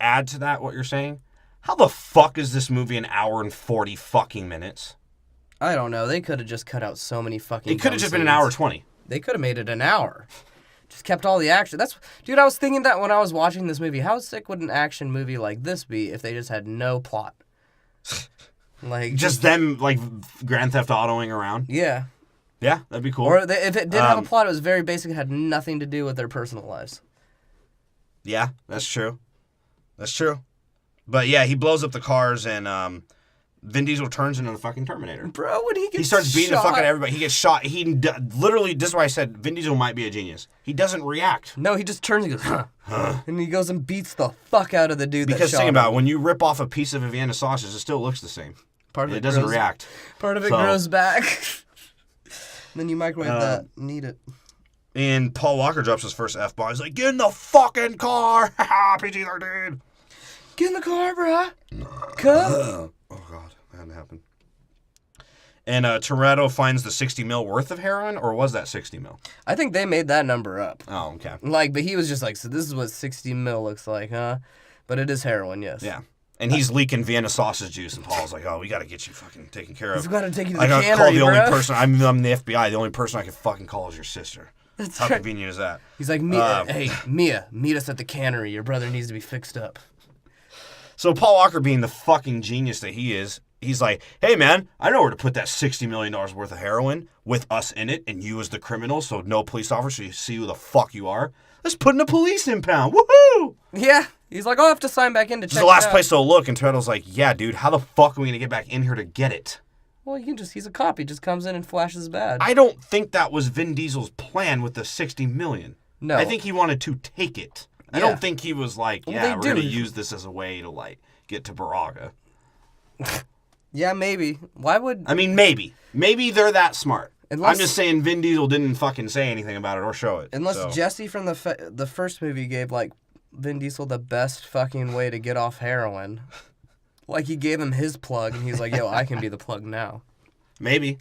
add to that, what you're saying, how the fuck is this movie an hour and 40 fucking minutes? I don't know. They could have just cut out so many fucking. It could have just been an hour 20. They could have made it an hour. Just kept all the action. Dude, I was thinking that when I was watching this movie. How sick would an action movie like this be if they just had no plot? Like just them like Grand Theft Autoing around. Yeah. Yeah, that'd be cool. Or if it did have a plot, it was very basic. It had nothing to do with their personal lives. Yeah, that's true. That's true. But yeah, he blows up the cars and Vin Diesel turns into the fucking Terminator. Bro, when he starts beating the fuck out of everybody. He gets shot. Literally, this is why I said Vin Diesel might be a genius. He doesn't react. No, he just turns and goes, huh. And he goes and beats the fuck out of the dude that shot him. Because think about it, when you rip off a piece of a Vienna sausage, it still looks the same. Part of it doesn't react. Part of it grows back. Then you microwave that and eat it. And Paul Walker drops his first F-bomb. He's like, get in the fucking car! Ha PG-13! Get in the car, bruh! Come! Oh, God. That hadn't happened. And Toretto finds the 60 mil worth of heroin, or was that 60 mil? I think they made that number up. Oh, okay. But he was just like, so this is what 60 mil looks like, huh? But it is heroin, yes. Yeah. And he's leaking Vienna sausage juice, and Paul's like, oh, we got to get you fucking taken care of. He's got to take you to the I got to call cannery, the only bro. person, I'm the FBI, the only person I can fucking call is your sister. That's How right. convenient is that? He's like, hey, Mia, meet us at the cannery. Your brother needs to be fixed up. So Paul Walker, being the fucking genius that he is, he's like, hey, man, I know where to put that $60 million worth of heroin with us in it and you as the criminal, so no police officer see who the fuck you are. Let's put in a police impound. Woohoo! Yeah. He's like, I'll have to sign back in to check This is the last it out. place to look, and Toretto's like, yeah, dude, how the fuck are we going to get back in here to get it? Well, he's a cop. He just comes in and flashes bad. I don't think that was Vin Diesel's plan with the $60 million. No. I think he wanted to take it. I don't think he was like, Well, yeah, they we're do. going to use this as a way to, like, get to Baraga. Yeah, maybe. Why would... I mean, maybe. Maybe they're that smart. Unless- I'm just saying Vin Diesel didn't fucking say anything about it or show it. Unless so. Jesse from the first movie gave, like, Vin Diesel the best fucking way to get off heroin. Like, he gave him his plug, and he's like, yo, I can be the plug now. Maybe.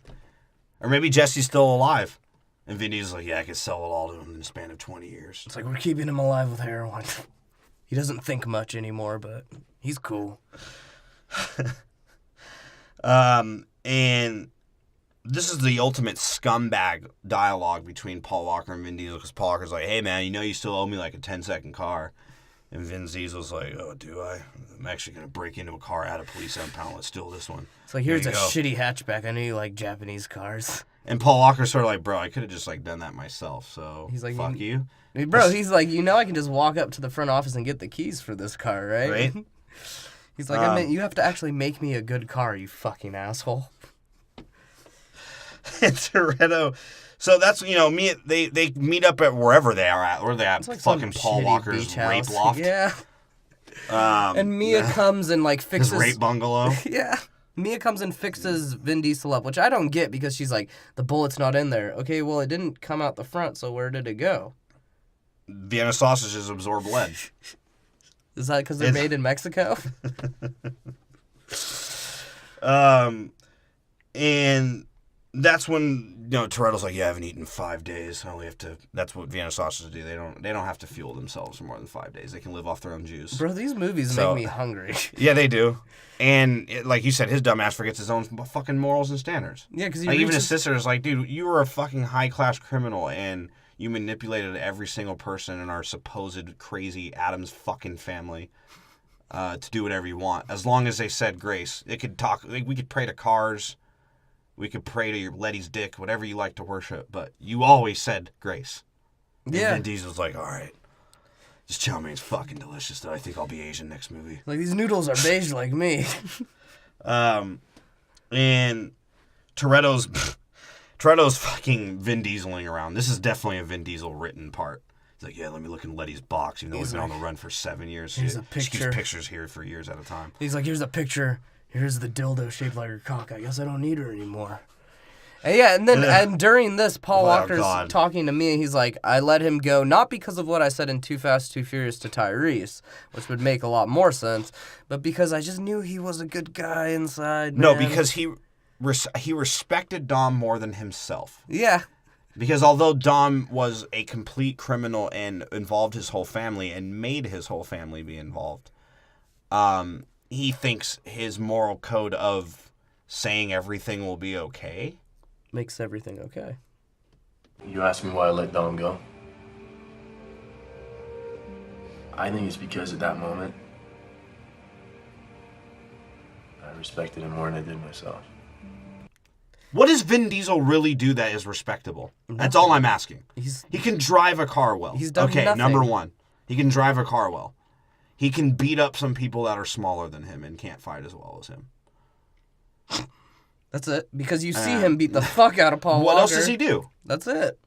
Or maybe Jesse's still alive. And Vin Diesel's like, yeah, I could sell it all to him in the span of 20 years. It's like, we're keeping him alive with heroin. He doesn't think much anymore, but he's cool. And this is the ultimate scumbag dialogue between Paul Walker and Vin Diesel, because Paul Walker's like, hey, man, you know you still owe me like a 10-second car. And Vin Diesel's like, oh, do I? I'm actually going to break into a car at a police impound. Let's steal this one. It's like, here's a There you go. shitty hatchback. I know you like Japanese cars. And Paul Walker's sort of like, bro, I could have just like done that myself. So He's like, fuck you. Bro, he's like, I can just walk up to the front office and get the keys for this car, right? Right. He's like, I mean, you have to actually make me a good car, you fucking asshole. And Toretto. So that's they meet up at wherever they are at. Where they at? It's like Fucking some Paul shitty Walker's beach rape house. loft. Yeah. And Mia comes and like His fixes rape bungalow. Yeah. Mia comes and fixes Vin Diesel up, which I don't get because she's like, the bullet's not in there. Okay, well, it didn't come out the front, so where did it go? Vienna sausages absorb lead. Is that because they're made in Mexico? And that's when Toretto's like, yeah, I haven't eaten in 5 days. I only have to. That's what Vienna sausages do. They don't have to fuel themselves for more than 5 days. They can live off their own juice. Bro, these movies make me hungry. Yeah, they do. And like you said, his dumbass forgets his own fucking morals and standards. Yeah, because like even his sister is like, dude, you were a fucking high class criminal and you manipulated every single person in our supposed crazy Addams fucking family to do whatever you want. As long as they said grace, it could talk. Like, we could pray to cars, we could pray to your Letty's dick, whatever you like to worship. But you always said grace. And Yeah. Vin Diesel's like, all right. This chow mein's fucking delicious, though. I think I'll be Asian next movie. Like, these noodles are beige like me. And Toretto's fucking Vin Dieseling around. This is definitely a Vin Diesel written part. He's like, yeah, let me look in Letty's box, even though he's been on the run for 7 years. Here's a She keeps picture. pictures here for years at a time. He's like, here's a picture. Here's the dildo shaped like her cock. I guess I don't need her anymore. And yeah, and then and during this, Paul Walker's talking to me. He's like, I let him go not because of what I said in Too Fast, Too Furious to Tyrese, which would make a lot more sense, but because I just knew he was a good guy inside. No, man. because he respected Dom more than himself. Yeah. Because although Dom was a complete criminal and involved his whole family and made his whole family be involved, he thinks his moral code of saying everything will be okay makes everything okay. You asked me why I let Dom go. I think it's because at that moment, I respected him more than I did myself. What does Vin Diesel really do that is respectable? That's all I'm asking. He can drive a car well. He's done okay, nothing. number one. He can drive a car well. He can beat up some people that are smaller than him and can't fight as well as him. That's it. Because you see him beat the fuck out of Paul Walker. What else does he do? That's it.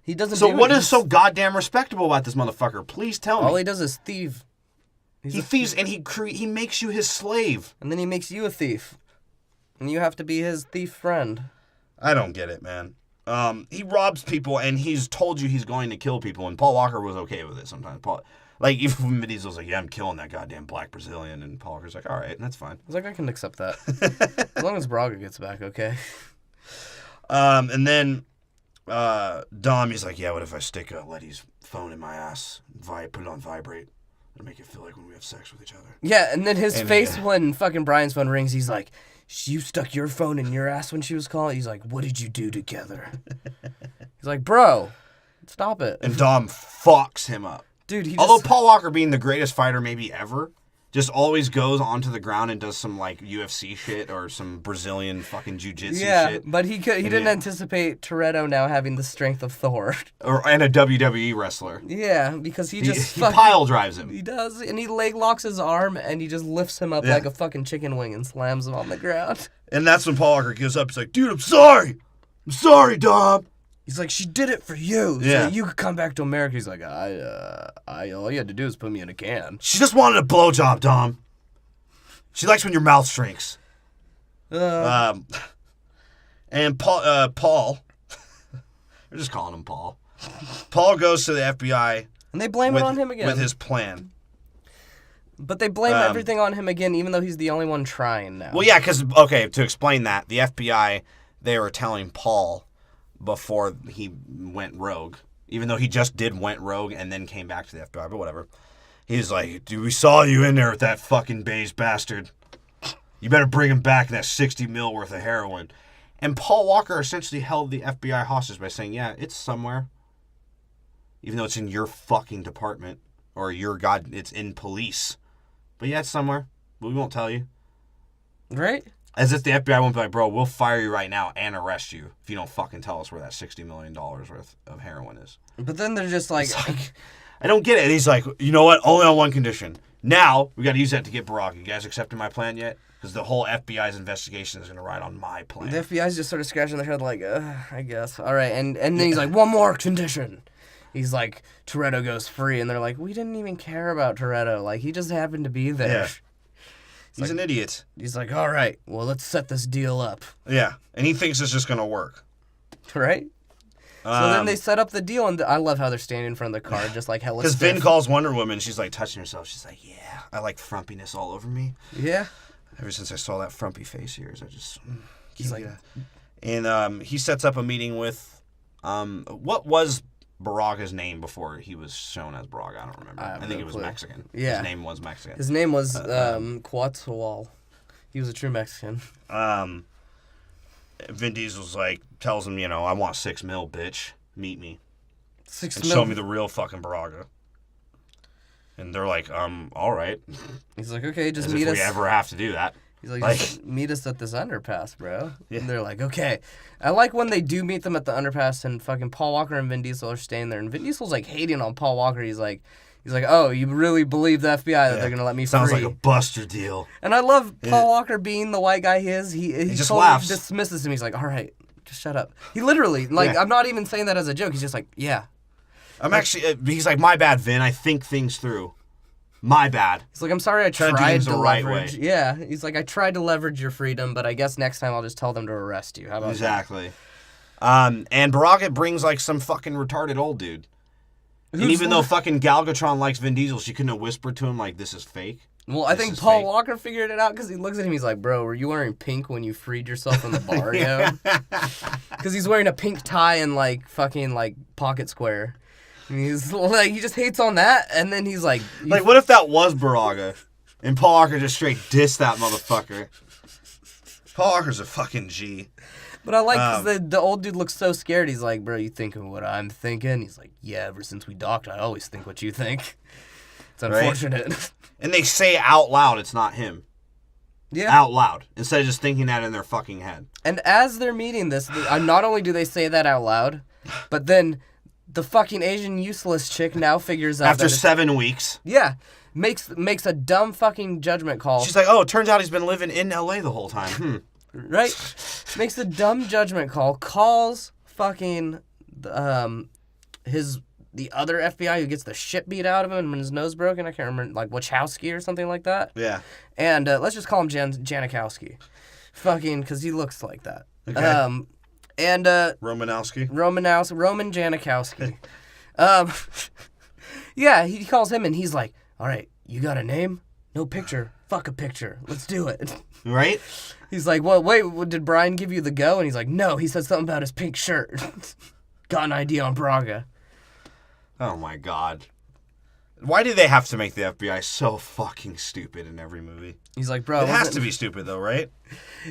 He doesn't So do what it. is so goddamn respectable about this motherfucker? Please tell me. All he does is thieve. He thieves and he makes you his slave. And then he makes you a thief. And you have to be his thief friend. I don't get it, man. He robs people and he's told you he's going to kill people, and Paul Walker was okay with it sometimes. Like, even when Vin Diesel's like, yeah, I'm killing that goddamn black Brazilian, and Paul Walker's like, all right, that's fine. I was like, I can accept that. As long as Braga gets back, okay? And then Dom, he's like, yeah, what if I stick Letty's phone in my ass, put it on vibrate, and make it feel like when we have sex with each other? Yeah, and then his face when fucking Brian's phone rings, he's like, you stuck your phone in your ass when she was calling? He's like, what did you do together? He's like, bro, stop it. And Dom fucks him up. Dude, although Paul Walker being the greatest fighter maybe ever, just always goes onto the ground and does some like UFC shit or some Brazilian fucking jiu-jitsu shit. But he didn't anticipate Toretto now having the strength of Thor. And a WWE wrestler. Yeah, because he pile drives him. He does, and he leg locks his arm and he just lifts him up like a fucking chicken wing and slams him on the ground. And that's when Paul Walker gives up. He's like, dude, I'm sorry. I'm sorry, Dom. He's like, she did it for you. So you could come back to America. He's like, all you had to do is put me in a can. She just wanted a blowjob, Dom. She likes when your mouth shrinks. And Paul, we're just calling him Paul. Paul goes to the FBI. And they blame it on him again. With his plan. But they blame everything on him again, even though he's the only one trying now. Well, yeah, because, okay, to explain that, the FBI, they were telling Paul before he went rogue, even though he just went rogue and then came back to the FBI, but whatever. He's like, dude, we saw you in there with that fucking beige bastard. You better bring him back that 60 mil worth of heroin. And Paul Walker essentially held the FBI hostage by saying, yeah, it's somewhere. Even though it's in your fucking department, or it's in police. But yeah, it's somewhere. But we won't tell you. Right? As if the FBI won't be like, bro, we'll fire you right now and arrest you if you don't fucking tell us where that $60 million worth of heroin is. But then they're just like, I don't get it. And he's like, you know what? Only on one condition. Now, we got to use that to get Barack. You guys accepting my plan yet? Because the whole FBI's investigation is going to ride on my plan. the FBI's just sort of scratching their head like, I guess. All right. And then he's like, one more condition. He's like, Toretto goes free. And they're like, we didn't even care about Toretto. Like, he just happened to be there. Yeah. He's an idiot. He's like, all right, well, let's set this deal up. Yeah. And he thinks it's just going to work. Right? So then they set up the deal, and I love how they're standing in front of the car, just like hella Because stiff. Vin calls Wonder Woman, she's like touching herself. She's like, yeah, I like frumpiness all over me. Yeah. Ever since I saw that frumpy face of yours, I just... He's like... And he sets up a meeting with... what was Baraga's name before he was shown as Baraga? I don't remember. I think it was Mexican. Yeah. His name was Mexican. His name was Quetzalcoatl. He was a true Mexican. Vin Diesel's like, tells him, I want $6 million, bitch. Meet me. $6 And show me the real fucking Baraga. And they're like, all right. He's like, okay, just As meet if us. we ever have to do that. He's like, just meet us at this underpass, bro. Yeah. And they're like, okay. I like when they do meet them at the underpass and fucking Paul Walker and Vin Diesel are staying there. And Vin Diesel's like hating on Paul Walker. He's like, oh, you really believe the FBI that they're going to let me Sounds free? like a Buster deal. And I love Paul Walker being the white guy he is. He just totally laughs. dismisses him. He's like, all right, just shut up. He literally, I'm not even saying that as a joke. He's just like, yeah. He's like, my bad, Vin. I think things through. My bad. He's like, I'm sorry I Trying to tried do things to the right leverage. way. Yeah. He's like, I tried to leverage your freedom, but I guess next time I'll just tell them to arrest you. How about Exactly. And Baraga brings like some fucking retarded old dude. And even though fucking Galgatron likes Vin Diesel, she couldn't have whispered to him like, this is fake. Well, I think Paul Walker figured it out because he looks at him. He's like, bro, were you wearing pink when you freed yourself in the bar, yo? Because he's wearing a pink tie and like fucking like pocket square. And he's like, he just hates on that. And then he's like, what if that was Baraga? And Paul Walker just straight dissed that motherfucker. Paul Walker's a fucking G. But I like because the old dude looks so scared. He's like, bro, you thinking what I'm thinking? He's like, yeah, ever since we docked, I always think what you think. It's unfortunate. Right? And they say out loud it's not him. Yeah. Out loud. Instead of just thinking that in their fucking head. And as they're meeting this, not only do they say that out loud, but then the fucking Asian useless chick now figures out After 7 weeks. Yeah. Makes a dumb fucking judgment call. She's like, oh, it turns out he's been living in LA the whole time. Right? Makes a dumb judgment call, calls fucking the other FBI who gets the shit beat out of him and his nose broken. I can't remember, like Wachowski or something like that. Yeah. And let's just call him Janikowski. Fucking, because he looks like that. Okay. And Romanowski. Roman Janikowski. Yeah, he calls him and he's like, all right, you got a name? No picture. Fuck a picture. Let's do it. Right? He's like, well, wait, did Brian give you the go? And he's like, no, he said something about his pink shirt. Got an ID on Braga. Oh my god. Why do they have to make the FBI so fucking stupid in every movie? He's like, bro. It has to be stupid though, right?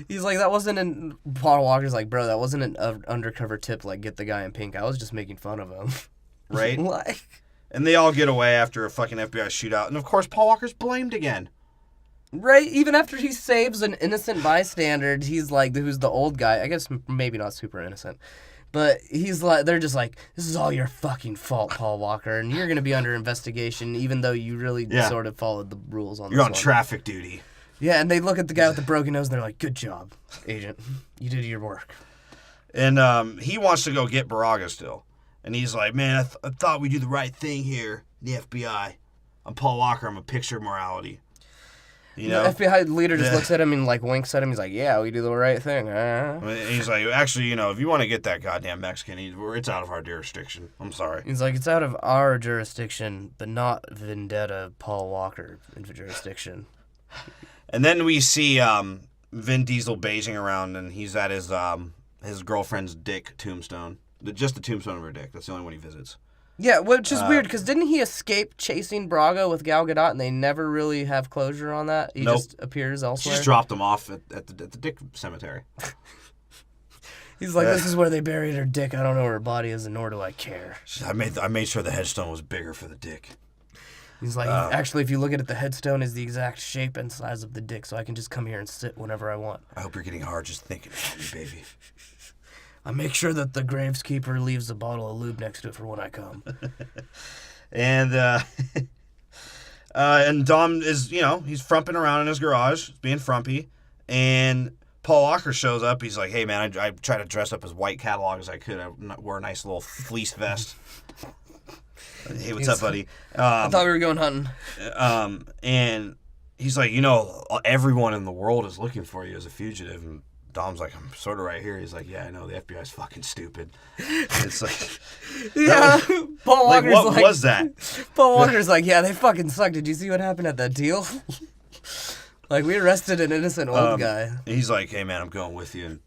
He's like, that wasn't an... Paul Walker's like, bro, that wasn't an undercover tip, like, get the guy in pink. I was just making fun of him. Right? Like... And they all get away after a fucking FBI shootout. And of course, Paul Walker's blamed again. Right? Even after he saves an innocent bystander, he's like, who's the old guy. I guess maybe not super innocent. But he's like, they're just like, this is all your fucking fault, Paul Walker. And you're going to be under investigation, even though you really sort of followed the rules on this You're on one. traffic duty. Yeah, and they look at the guy with the broken nose and they're like, good job, agent. You did your work. And he wants to go get Baraga still. And he's like, man, I thought we'd do the right thing here, the FBI. I'm Paul Walker. I'm a picture of morality. You know? The FBI leader just looks at him and like winks at him. He's like, yeah, we do the right thing. And he's like, actually, if you want to get that goddamn Mexican, it's out of our jurisdiction. I'm sorry. He's like, it's out of our jurisdiction, but not Vendetta Paul Walker jurisdiction. And then we see Vin Diesel beiging around, and he's at his girlfriend's dick tombstone. Just the tombstone of her dick. That's the only one he visits. Yeah, which is weird, because didn't he escape chasing Braga with Gal Gadot, and they never really have closure on that? He just appears elsewhere? She just dropped him off at the dick cemetery. He's like, this is where they buried her dick. I don't know where her body is, and nor do I care. I made sure the headstone was bigger for the dick. He's like, actually, if you look at it, the headstone is the exact shape and size of the dick, so I can just come here and sit whenever I want. I hope you're getting hard just thinking about me, baby. I make sure that the graveskeeper leaves a bottle of lube next to it for when I come. And and Dom is, he's frumping around in his garage, being frumpy, and Paul Walker shows up. He's like, hey, man, I try to dress up as white catalog as I could. I wore a nice little fleece vest. Hey, what's up, buddy? I thought we were going hunting. And he's like, everyone in the world is looking for you as a fugitive. And Dom's like, I'm sort of right here. He's like, yeah, I know. The FBI's fucking stupid. And it's like, yeah. Paul Walker's what was that? Paul Walker's like, yeah, they fucking suck. Did you see what happened at that deal? Like, we arrested an innocent old guy. He's like, hey, man, I'm going with you. And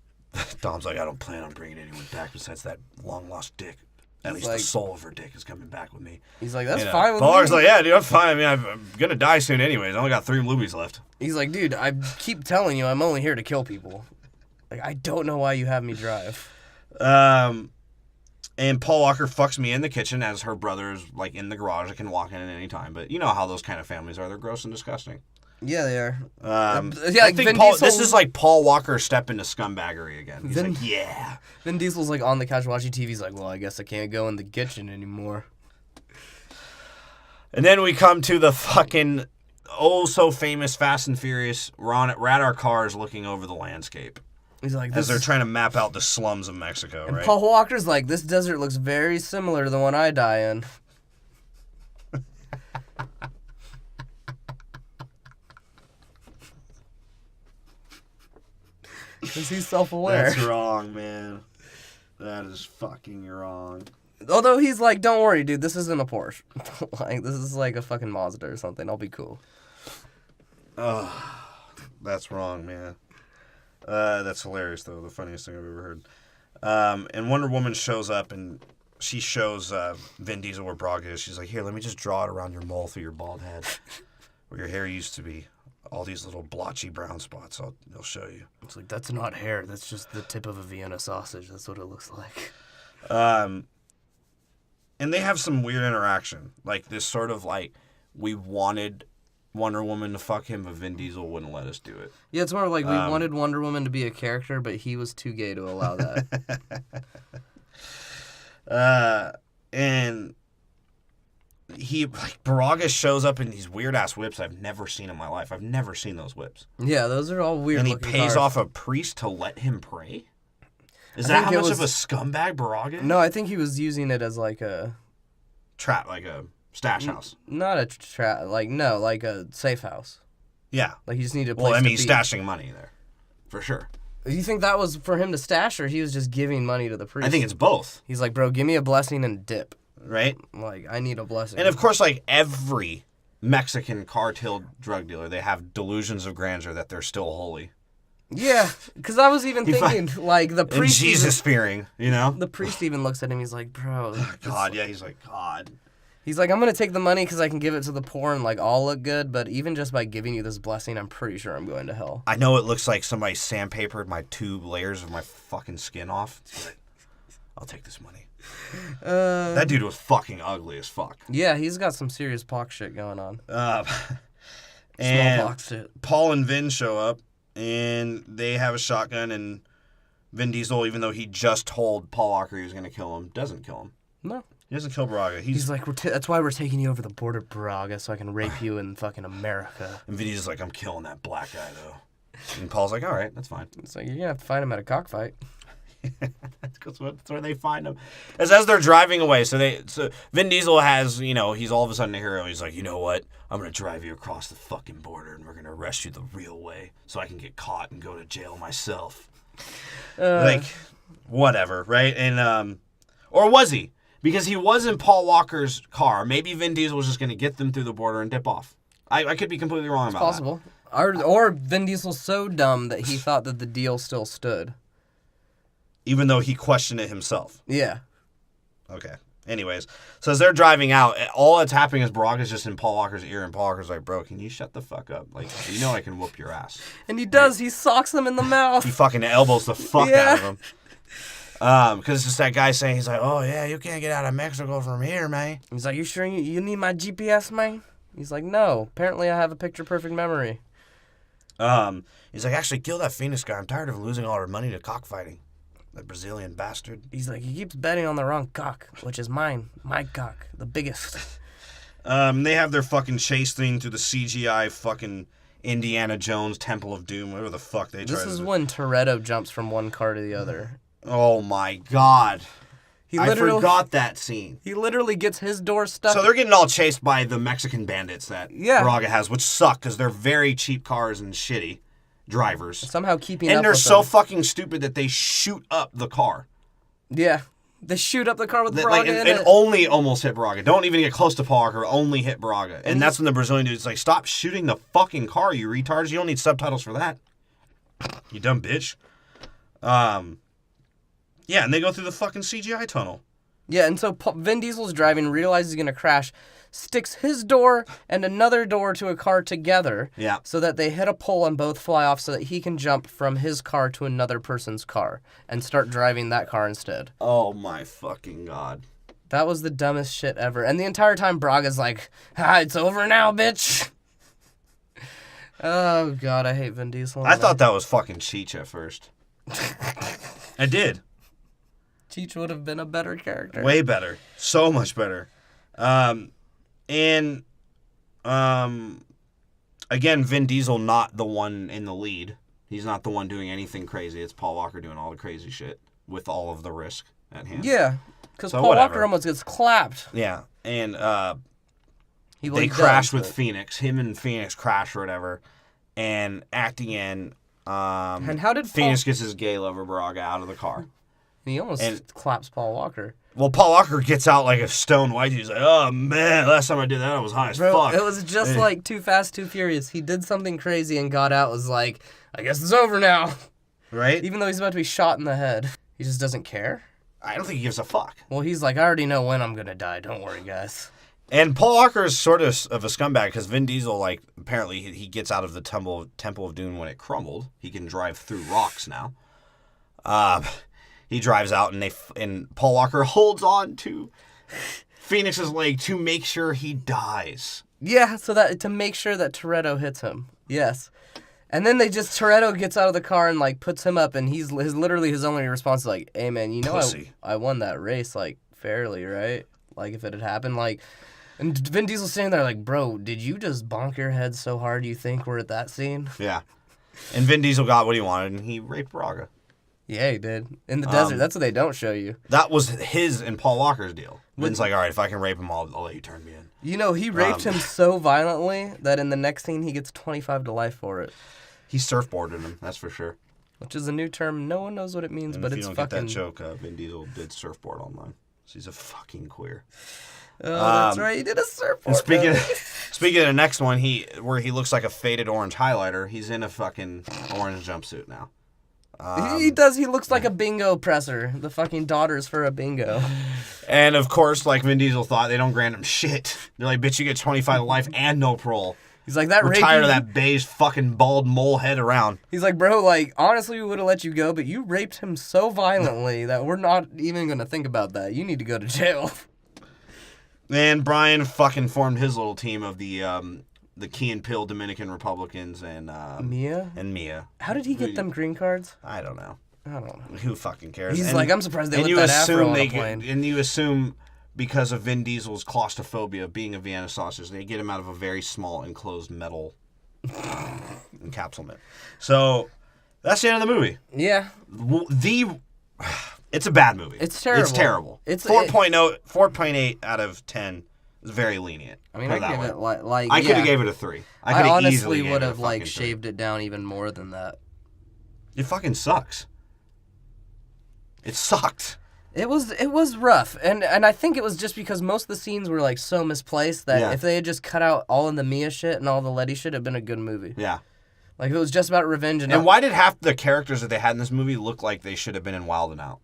Dom's like, I don't plan on bringing anyone back besides that long-lost dick. At least the soul of her dick is coming back with me. He's like, that's fine with Paul me. Walker's like, yeah, dude, I'm fine. I mean, I'm going to die soon anyways. I only got 3 movies left. He's like, dude, I keep telling you I'm only here to kill people. Like, I don't know why you have me drive. And Paul Walker fucks me in the kitchen as her brother's, like, in the garage. I can walk in at any time. But you know how those kind of families are. They're gross and disgusting. Yeah, they are. Yeah, I think this is like Paul Walker step into scumbaggery again. He's like, yeah. Vin Diesel's like on the couch watching TV. He's like, well, I guess I can't go in the kitchen anymore. And then we come to the fucking so famous Fast and Furious. We're at our cars looking over the landscape. He's like, as they're trying to map out the slums of Mexico, right? Paul Walker's like, this desert looks very similar to the one I die in. Because he's self-aware. That's wrong, man. That is fucking wrong. Although he's like, don't worry, dude, this isn't a Porsche. Like, this is like a fucking Mazda or something. I'll be cool. Oh, that's wrong, man. That's hilarious, though. The funniest thing I've ever heard. And Wonder Woman shows up, and she shows Vin Diesel where Brock is. She's like, here, let me just draw it around your mole through your bald head, where your hair used to be. All these little blotchy brown spots. I'll show you. It's like, that's not hair. That's just the tip of a Vienna sausage. That's what it looks like. And they have some weird interaction. Like, this sort of, like, we wanted Wonder Woman to fuck him, but Vin Diesel wouldn't let us do it. Yeah, it's more like we wanted Wonder Woman to be a character, but he was too gay to allow that. And Baragas shows up in these weird-ass whips I've never seen in my life. I've never seen those whips. Yeah, those are all weird. And he pays cars. off a priest to let him pray? Is that how much of a scumbag Baragas? No, I think he was using it as like a... trap, like a stash house. Not a trap, like a safe house. Yeah. Like, you just need a place Well, I mean, to he's be. stashing money there. For sure. You think that was for him to stash, or he was just giving money to the priest? I think it's both. He's like, bro, give me a blessing and dip. Right? Like, I need a blessing. And of course, like every Mexican cartel drug dealer, they have delusions of grandeur that they're still holy. Yeah, because I was even thinking, like, the priest... And Jesus-fearing, you know? The priest even looks at him, he's like, bro... God, yeah, he's like, God. He's like, I'm going to take the money because I can give it to the poor and, like, all look good, but even just by giving you this blessing, I'm pretty sure I'm going to hell. I know it looks like somebody sandpapered my 2 layers of my fucking skin off. I'll take this money. That dude was fucking ugly as fuck. Yeah, he's got some serious pox shit going on. And Smallpox shit. Paul and Vin show up, and they have a shotgun, and Vin Diesel, even though he just told Paul Walker he was going to kill him, doesn't kill him. No. He doesn't kill Braga. He's like, that's why we're taking you over the border, Braga, so I can rape you in fucking America. And Vin Diesel's like, I'm killing that black guy, though. And Paul's like, all right, that's fine. It's like, you're going to have to find him at a cockfight. That's where they find him. As they're driving away, so Vin Diesel has, he's all of a sudden a hero. He's like, you know what? I'm going to drive you across the fucking border, and we're going to arrest you the real way so I can get caught and go to jail myself. Like, whatever, right? And, or was he? Because he was in Paul Walker's car. Maybe Vin Diesel was just going to get them through the border and dip off. I could be completely wrong about possible. That. Or Vin Diesel's so dumb that he thought that the deal still stood. Even though he questioned it himself. Yeah. Okay. Anyways, so as they're driving out, all that's happening is Baraga's just in Paul Walker's ear, and Paul Walker's like, bro, can you shut the fuck up? Like, you know I can whoop your ass. And he does. Right? He socks him in the mouth. He fucking elbows the fuck out of him. Because it's just that guy saying, he's like, oh, yeah, you can't get out of Mexico from here, man. He's like, you sure you need my GPS, man? He's like, no. Apparently, I have a picture-perfect memory. He's like, actually, kill that Phoenix guy. I'm tired of losing all our money to cockfighting. That Brazilian bastard. He's like, he keeps betting on the wrong cock, which is mine. My cock. The biggest. They have their fucking chase thing through the CGI fucking Indiana Jones Temple of Doom, whatever the fuck they try This to is do. when Toretto jumps from one car to the other. Oh my god. I forgot that scene. He literally gets his door stuck. So they're getting all chased by the Mexican bandits that Yeah. Braga has, which suck because they're very cheap cars and shitty drivers. somehow keeping And up they're with so them. fucking stupid that they shoot up the car. Yeah. They shoot up the car with That, Braga like, in and it. only almost hit Braga. Don't even get close to Paul Walker. Only hit Braga. And that's when the Brazilian dude's like, stop shooting the fucking car, you retards. You don't need subtitles for that. You dumb bitch. Yeah, and they go through the fucking CGI tunnel. Yeah, and so Vin Diesel's driving, realizes he's going to crash, sticks his door and another door to a car together. Yeah. So that they hit a pole and both fly off so that he can jump from his car to another person's car and start driving that car instead. Oh my fucking god. That was the dumbest shit ever. And the entire time Braga's like, it's over now, bitch. Oh, God, I hate Vin Diesel. I thought that was fucking Cheech at first. I did. Cheech would have been a better character. Way better. So much better. Again, Vin Diesel not the one in the lead. He's not the one doing anything crazy. It's Paul Walker doing all the crazy shit with all of the risk at hand. Yeah, because So Paul whatever. Walker almost gets clapped. Yeah, and He they does, crash with but- Phoenix. Him and Phoenix crash or whatever. And at the end, And how did Phoenix gets his gay lover Braga out of the car. He almost claps Paul Walker. Well, Paul Walker gets out like a stone white dude. He's like, oh, man, last time I did that, I was high as Bro, fuck. it was just like Too Fast, Too Furious. He did something crazy and got out, was like, I guess it's over now. Right? Even though he's about to be shot in the head. He just doesn't care. I don't think he gives a fuck. Well, he's like, I already know when I'm going to die. Don't worry, guys. And Paul Walker is sort of a scumbag because Vin Diesel, like, apparently he gets out of the Temple of Doom when it crumbled. He can drive through rocks now. He drives out and Paul Walker holds on to Phoenix's leg to make sure he dies. Yeah, so that to make sure that Toretto hits him. Yes. And then Toretto gets out of the car and, like, puts him up, and literally his only response is like, hey, man, you know Pussy. I won that race, like, fairly, right? Like, if it had happened, like... And Vin Diesel's standing there like, bro, did you just bonk your head so hard you think we're at that scene? Yeah. And Vin Diesel got what he wanted, and he raped Braga. Yeah, he did. In the desert. That's what they don't show you. That was his and Paul Walker's deal. Vin's like, all right, if I can rape him, I'll let you turn me in. You know, he raped him so violently that in the next scene he gets 25 to life for it. He surfboarded him, that's for sure. Which is a new term. No one knows what it means, And but if it's you don't fucking... get that joke, Vin Diesel did surfboard online. So he's a fucking queer. Oh, that's right. He did a surfboard. And speaking of the next one, where he looks like a faded orange highlighter, he's in a fucking orange jumpsuit now. He does. He looks like a bingo presser. The fucking daughters for a bingo. And of course, like Vin Diesel thought, they don't grant him shit. They're like, bitch, you get 25 to life and no parole. He's like, that We're rape tired you- of that beige fucking bald mole head around. He's like, bro, like, honestly, we would have let you go, but you raped him so violently that we're not even going to think about that. You need to go to jail. And Brian fucking formed his little team of the Key and Peele Dominican Republicans and Mia? And Mia. How did he get them green cards? I don't know. I don't know. Who fucking cares? He's And- like, I'm surprised they and let you that afro assume on they a plane. And you assume because of Vin Diesel's claustrophobia, being a Vienna sausage, they get him out of a very small enclosed metal encapsulament. So that's the end of the movie. Yeah. It's a bad movie. It's terrible. It's terrible. It's 4.8 out of 10 is very lenient. I mean, Put I it that give way. it like I could yeah. have gave it a 3. I could have honestly easily gave would it a have like fucking 3. shaved it down even more than that. It fucking sucks. It sucked. It was rough, and I think it was just because most of the scenes were like so misplaced that Yeah. if they had just cut out all of the Mia shit and all the Letty shit, it'd been a good movie. Yeah. Like if it was just about revenge and And why did half the characters that they had in this movie look like they should have been in Wild and Out?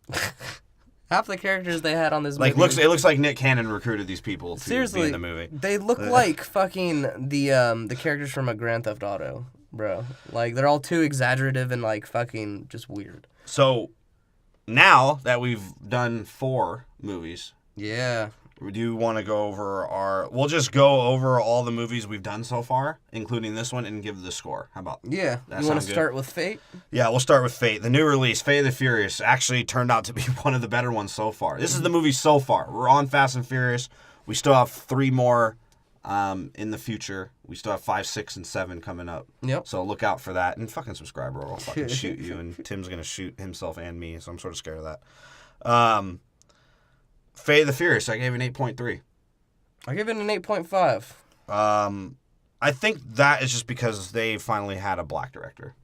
half the characters they had on this Like movie. it looks like Nick Cannon recruited these people to Seriously, be in the movie. They look like fucking the characters from a Grand Theft Auto, bro. Like they're all too exaggerative and like fucking just weird. So now that we've done 4 movies, Yeah. Do you want to go over We'll just go over all the movies we've done so far, including this one, and give the score. How about Yeah. that? You want to Sound start good? with Fate? Yeah, we'll start with Fate. The new release, Fate of the Furious, actually turned out to be one of the better ones so far. This is the movie so far. We're on Fast and Furious. We still have 3 more in the future. We still have 5, 6, and 7 coming up. Yep. So look out for that. And fucking subscribe or I'll fucking shoot you. And Tim's going to shoot himself and me, so I'm sort of scared of that. Fate of the Furious, I gave it an 8.3. I give it an 8.5. I think that is just because they finally had a black director.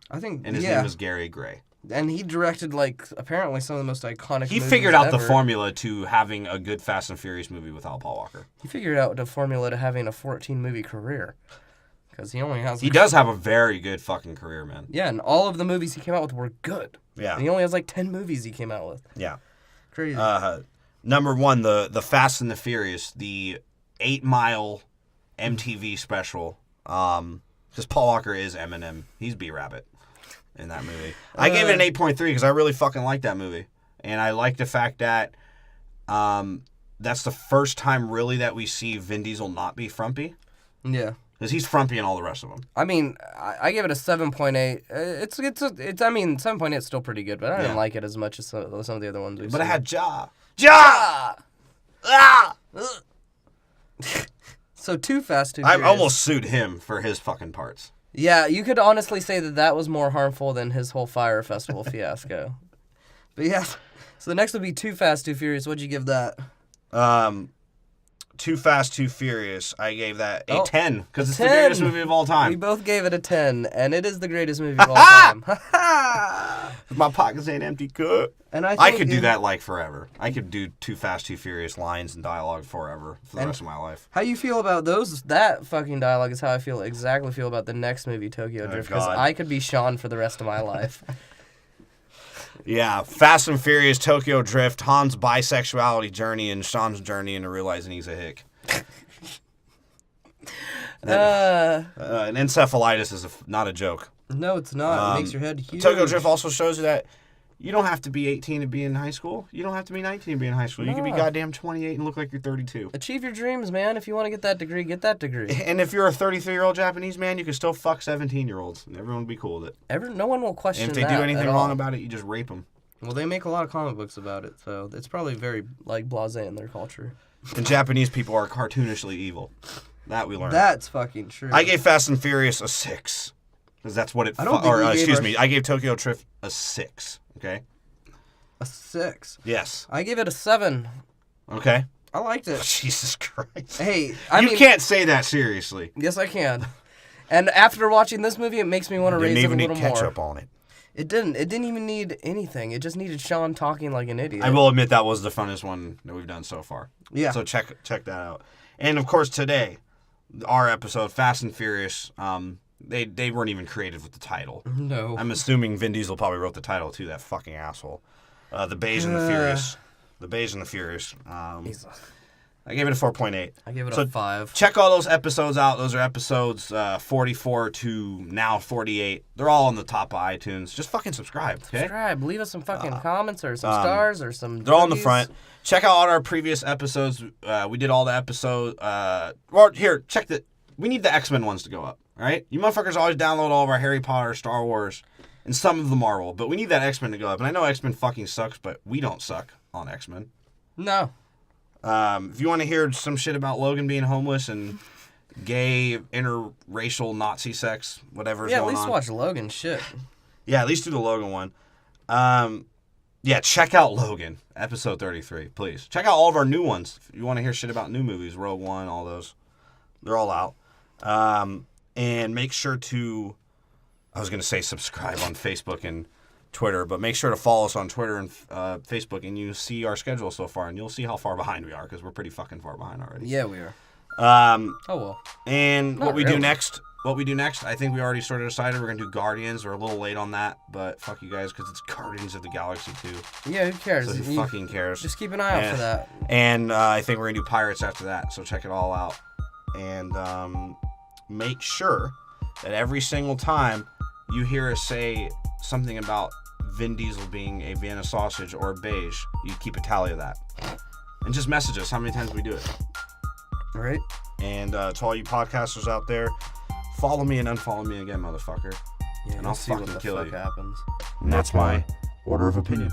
I think, And his name was Gary Gray. And he directed, like, apparently some of the most iconic He movies figured out the ever. formula to having a good Fast and Furious movie without Paul Walker. He figured out the formula to having a 14-movie career. Because he only has... He does have a very good fucking career, man. Yeah, and all of the movies he came out with were good. Yeah. And he only has, like, 10 movies he came out with. Yeah. Crazy. Number 1, the Fast and the Furious, the 8 Mile MTV special. Because Paul Walker is Eminem. He's B-Rabbit in that movie. I gave it an 8.3 because I really fucking like that movie. And I like the fact that that's the first time really that we see Vin Diesel not be frumpy. Yeah. Because he's frumpy in all the rest of them. I mean, I give it a 7.8. It's. I mean, 7.8 is still pretty good, but I didn't like it as much as some of the other ones we've But it seen. had Ja! Ah! So Too Fast, Too I Furious. almost sued him for his fucking parts. Yeah, you could honestly say that was more harmful than his whole Fire Festival fiasco. But yeah, so the next would be Too Fast, Too Furious. What'd you give that? Too Fast, Too Furious. I gave that a Oh, 10 because it's the 10. greatest movie of all We time. both gave it a 10, and it is the greatest movie of all time. My pockets ain't empty, cut. And I think could do that like forever. I could do Too Fast, Too Furious lines and dialogue forever for the And- rest of my life. How you feel about that fucking dialogue is how I feel about the next movie, Tokyo Drift, because God. I could be Sean for the rest of my life. Yeah, Fast and Furious, Tokyo Drift, Han's bisexuality journey, and Sean's journey into realizing he's a hick. And encephalitis is not a joke. No, it's not. It makes your head huge. Tokyo Drift also shows you that you don't have to be 18 to be in high school. You don't have to be 19 to be in high school. You can be No. goddamn 28 and look like you're 32. Achieve your dreams, man. If you want to get that degree, get that degree. And if you're a 33-year-old Japanese man, you can still fuck 17-year-olds. And everyone will be cool with it. No one will question And if that they do anything at wrong all. about it, you just rape them. Well, they make a lot of comic books about it, so it's probably very, like, blasé in their culture. And Japanese people are cartoonishly evil. That we learned. That's fucking true. I gave Fast and Furious a 6. Because that's what it... I don't think we gave our- I gave Tokyo Drift a 6. Okay? a 6. Yes. I gave it a 7. Okay? I liked it. Jesus Christ. Hey, You can't say that seriously. Yes, I can. And after watching this movie, it makes me want to Didn't raise it a even need little more. ketchup on it. It didn't. It didn't even need anything. It just needed Sean talking like an idiot. I will admit that was the funnest one that we've done so far. Yeah. So check that out. And of course today, our episode, Fast and Furious, they weren't even creative with the title. No. I'm assuming Vin Diesel probably wrote the title too, that fucking asshole. The Beige and the Furious. The Beige and the Furious. I gave it a 4.8. I gave it a 5. Check all those episodes out. Those are episodes 44 to now 48. They're all on the top of iTunes. Just fucking subscribe, okay? Subscribe. Leave us some fucking comments or some stars or some. They're all in the cookies. front. Check out all our previous episodes. We did all the episodes. Well, here, check the. We need the X-Men ones to go up, all right? You motherfuckers always download all of our Harry Potter, Star Wars, and some of the Marvel, but we need that X-Men to go up. And I know X-Men fucking sucks, but we don't suck on X-Men. No. If you want to hear some shit about Logan being homeless and gay, interracial Nazi sex, whatever's Yeah, at going least on. watch Logan. Shit. Yeah, at least do the Logan one. Yeah, check out Logan, episode 33, please. Check out all of our new ones. If you want to hear shit about new movies, Rogue One, all those. They're all out. And make sure to, I was going to say subscribe on Facebook and Twitter, but make sure to follow us on Twitter and Facebook, and you see our schedule so far, and you'll see how far behind we are, because we're pretty fucking far behind already. Yeah, we are. Oh well. And Not what we really. do next, I think we already sort of decided we're going to do Guardians. We're a little late on that, but fuck you guys, because it's Guardians of the Galaxy 2. Yeah, who cares? So who You- fucking cares? Just keep an eye out And- for that. And I think we're going to do Pirates after that, so check it all out. And make sure that every single time you hear us say something about Vin Diesel being a Vienna sausage or beige, you keep a tally of that. And just message us how many times we do it. All right. And to all you podcasters out there, follow me and unfollow me again, motherfucker. Yeah, And you'll I'll see what fucking the kill fuck you. happens. And that's my order of opinion.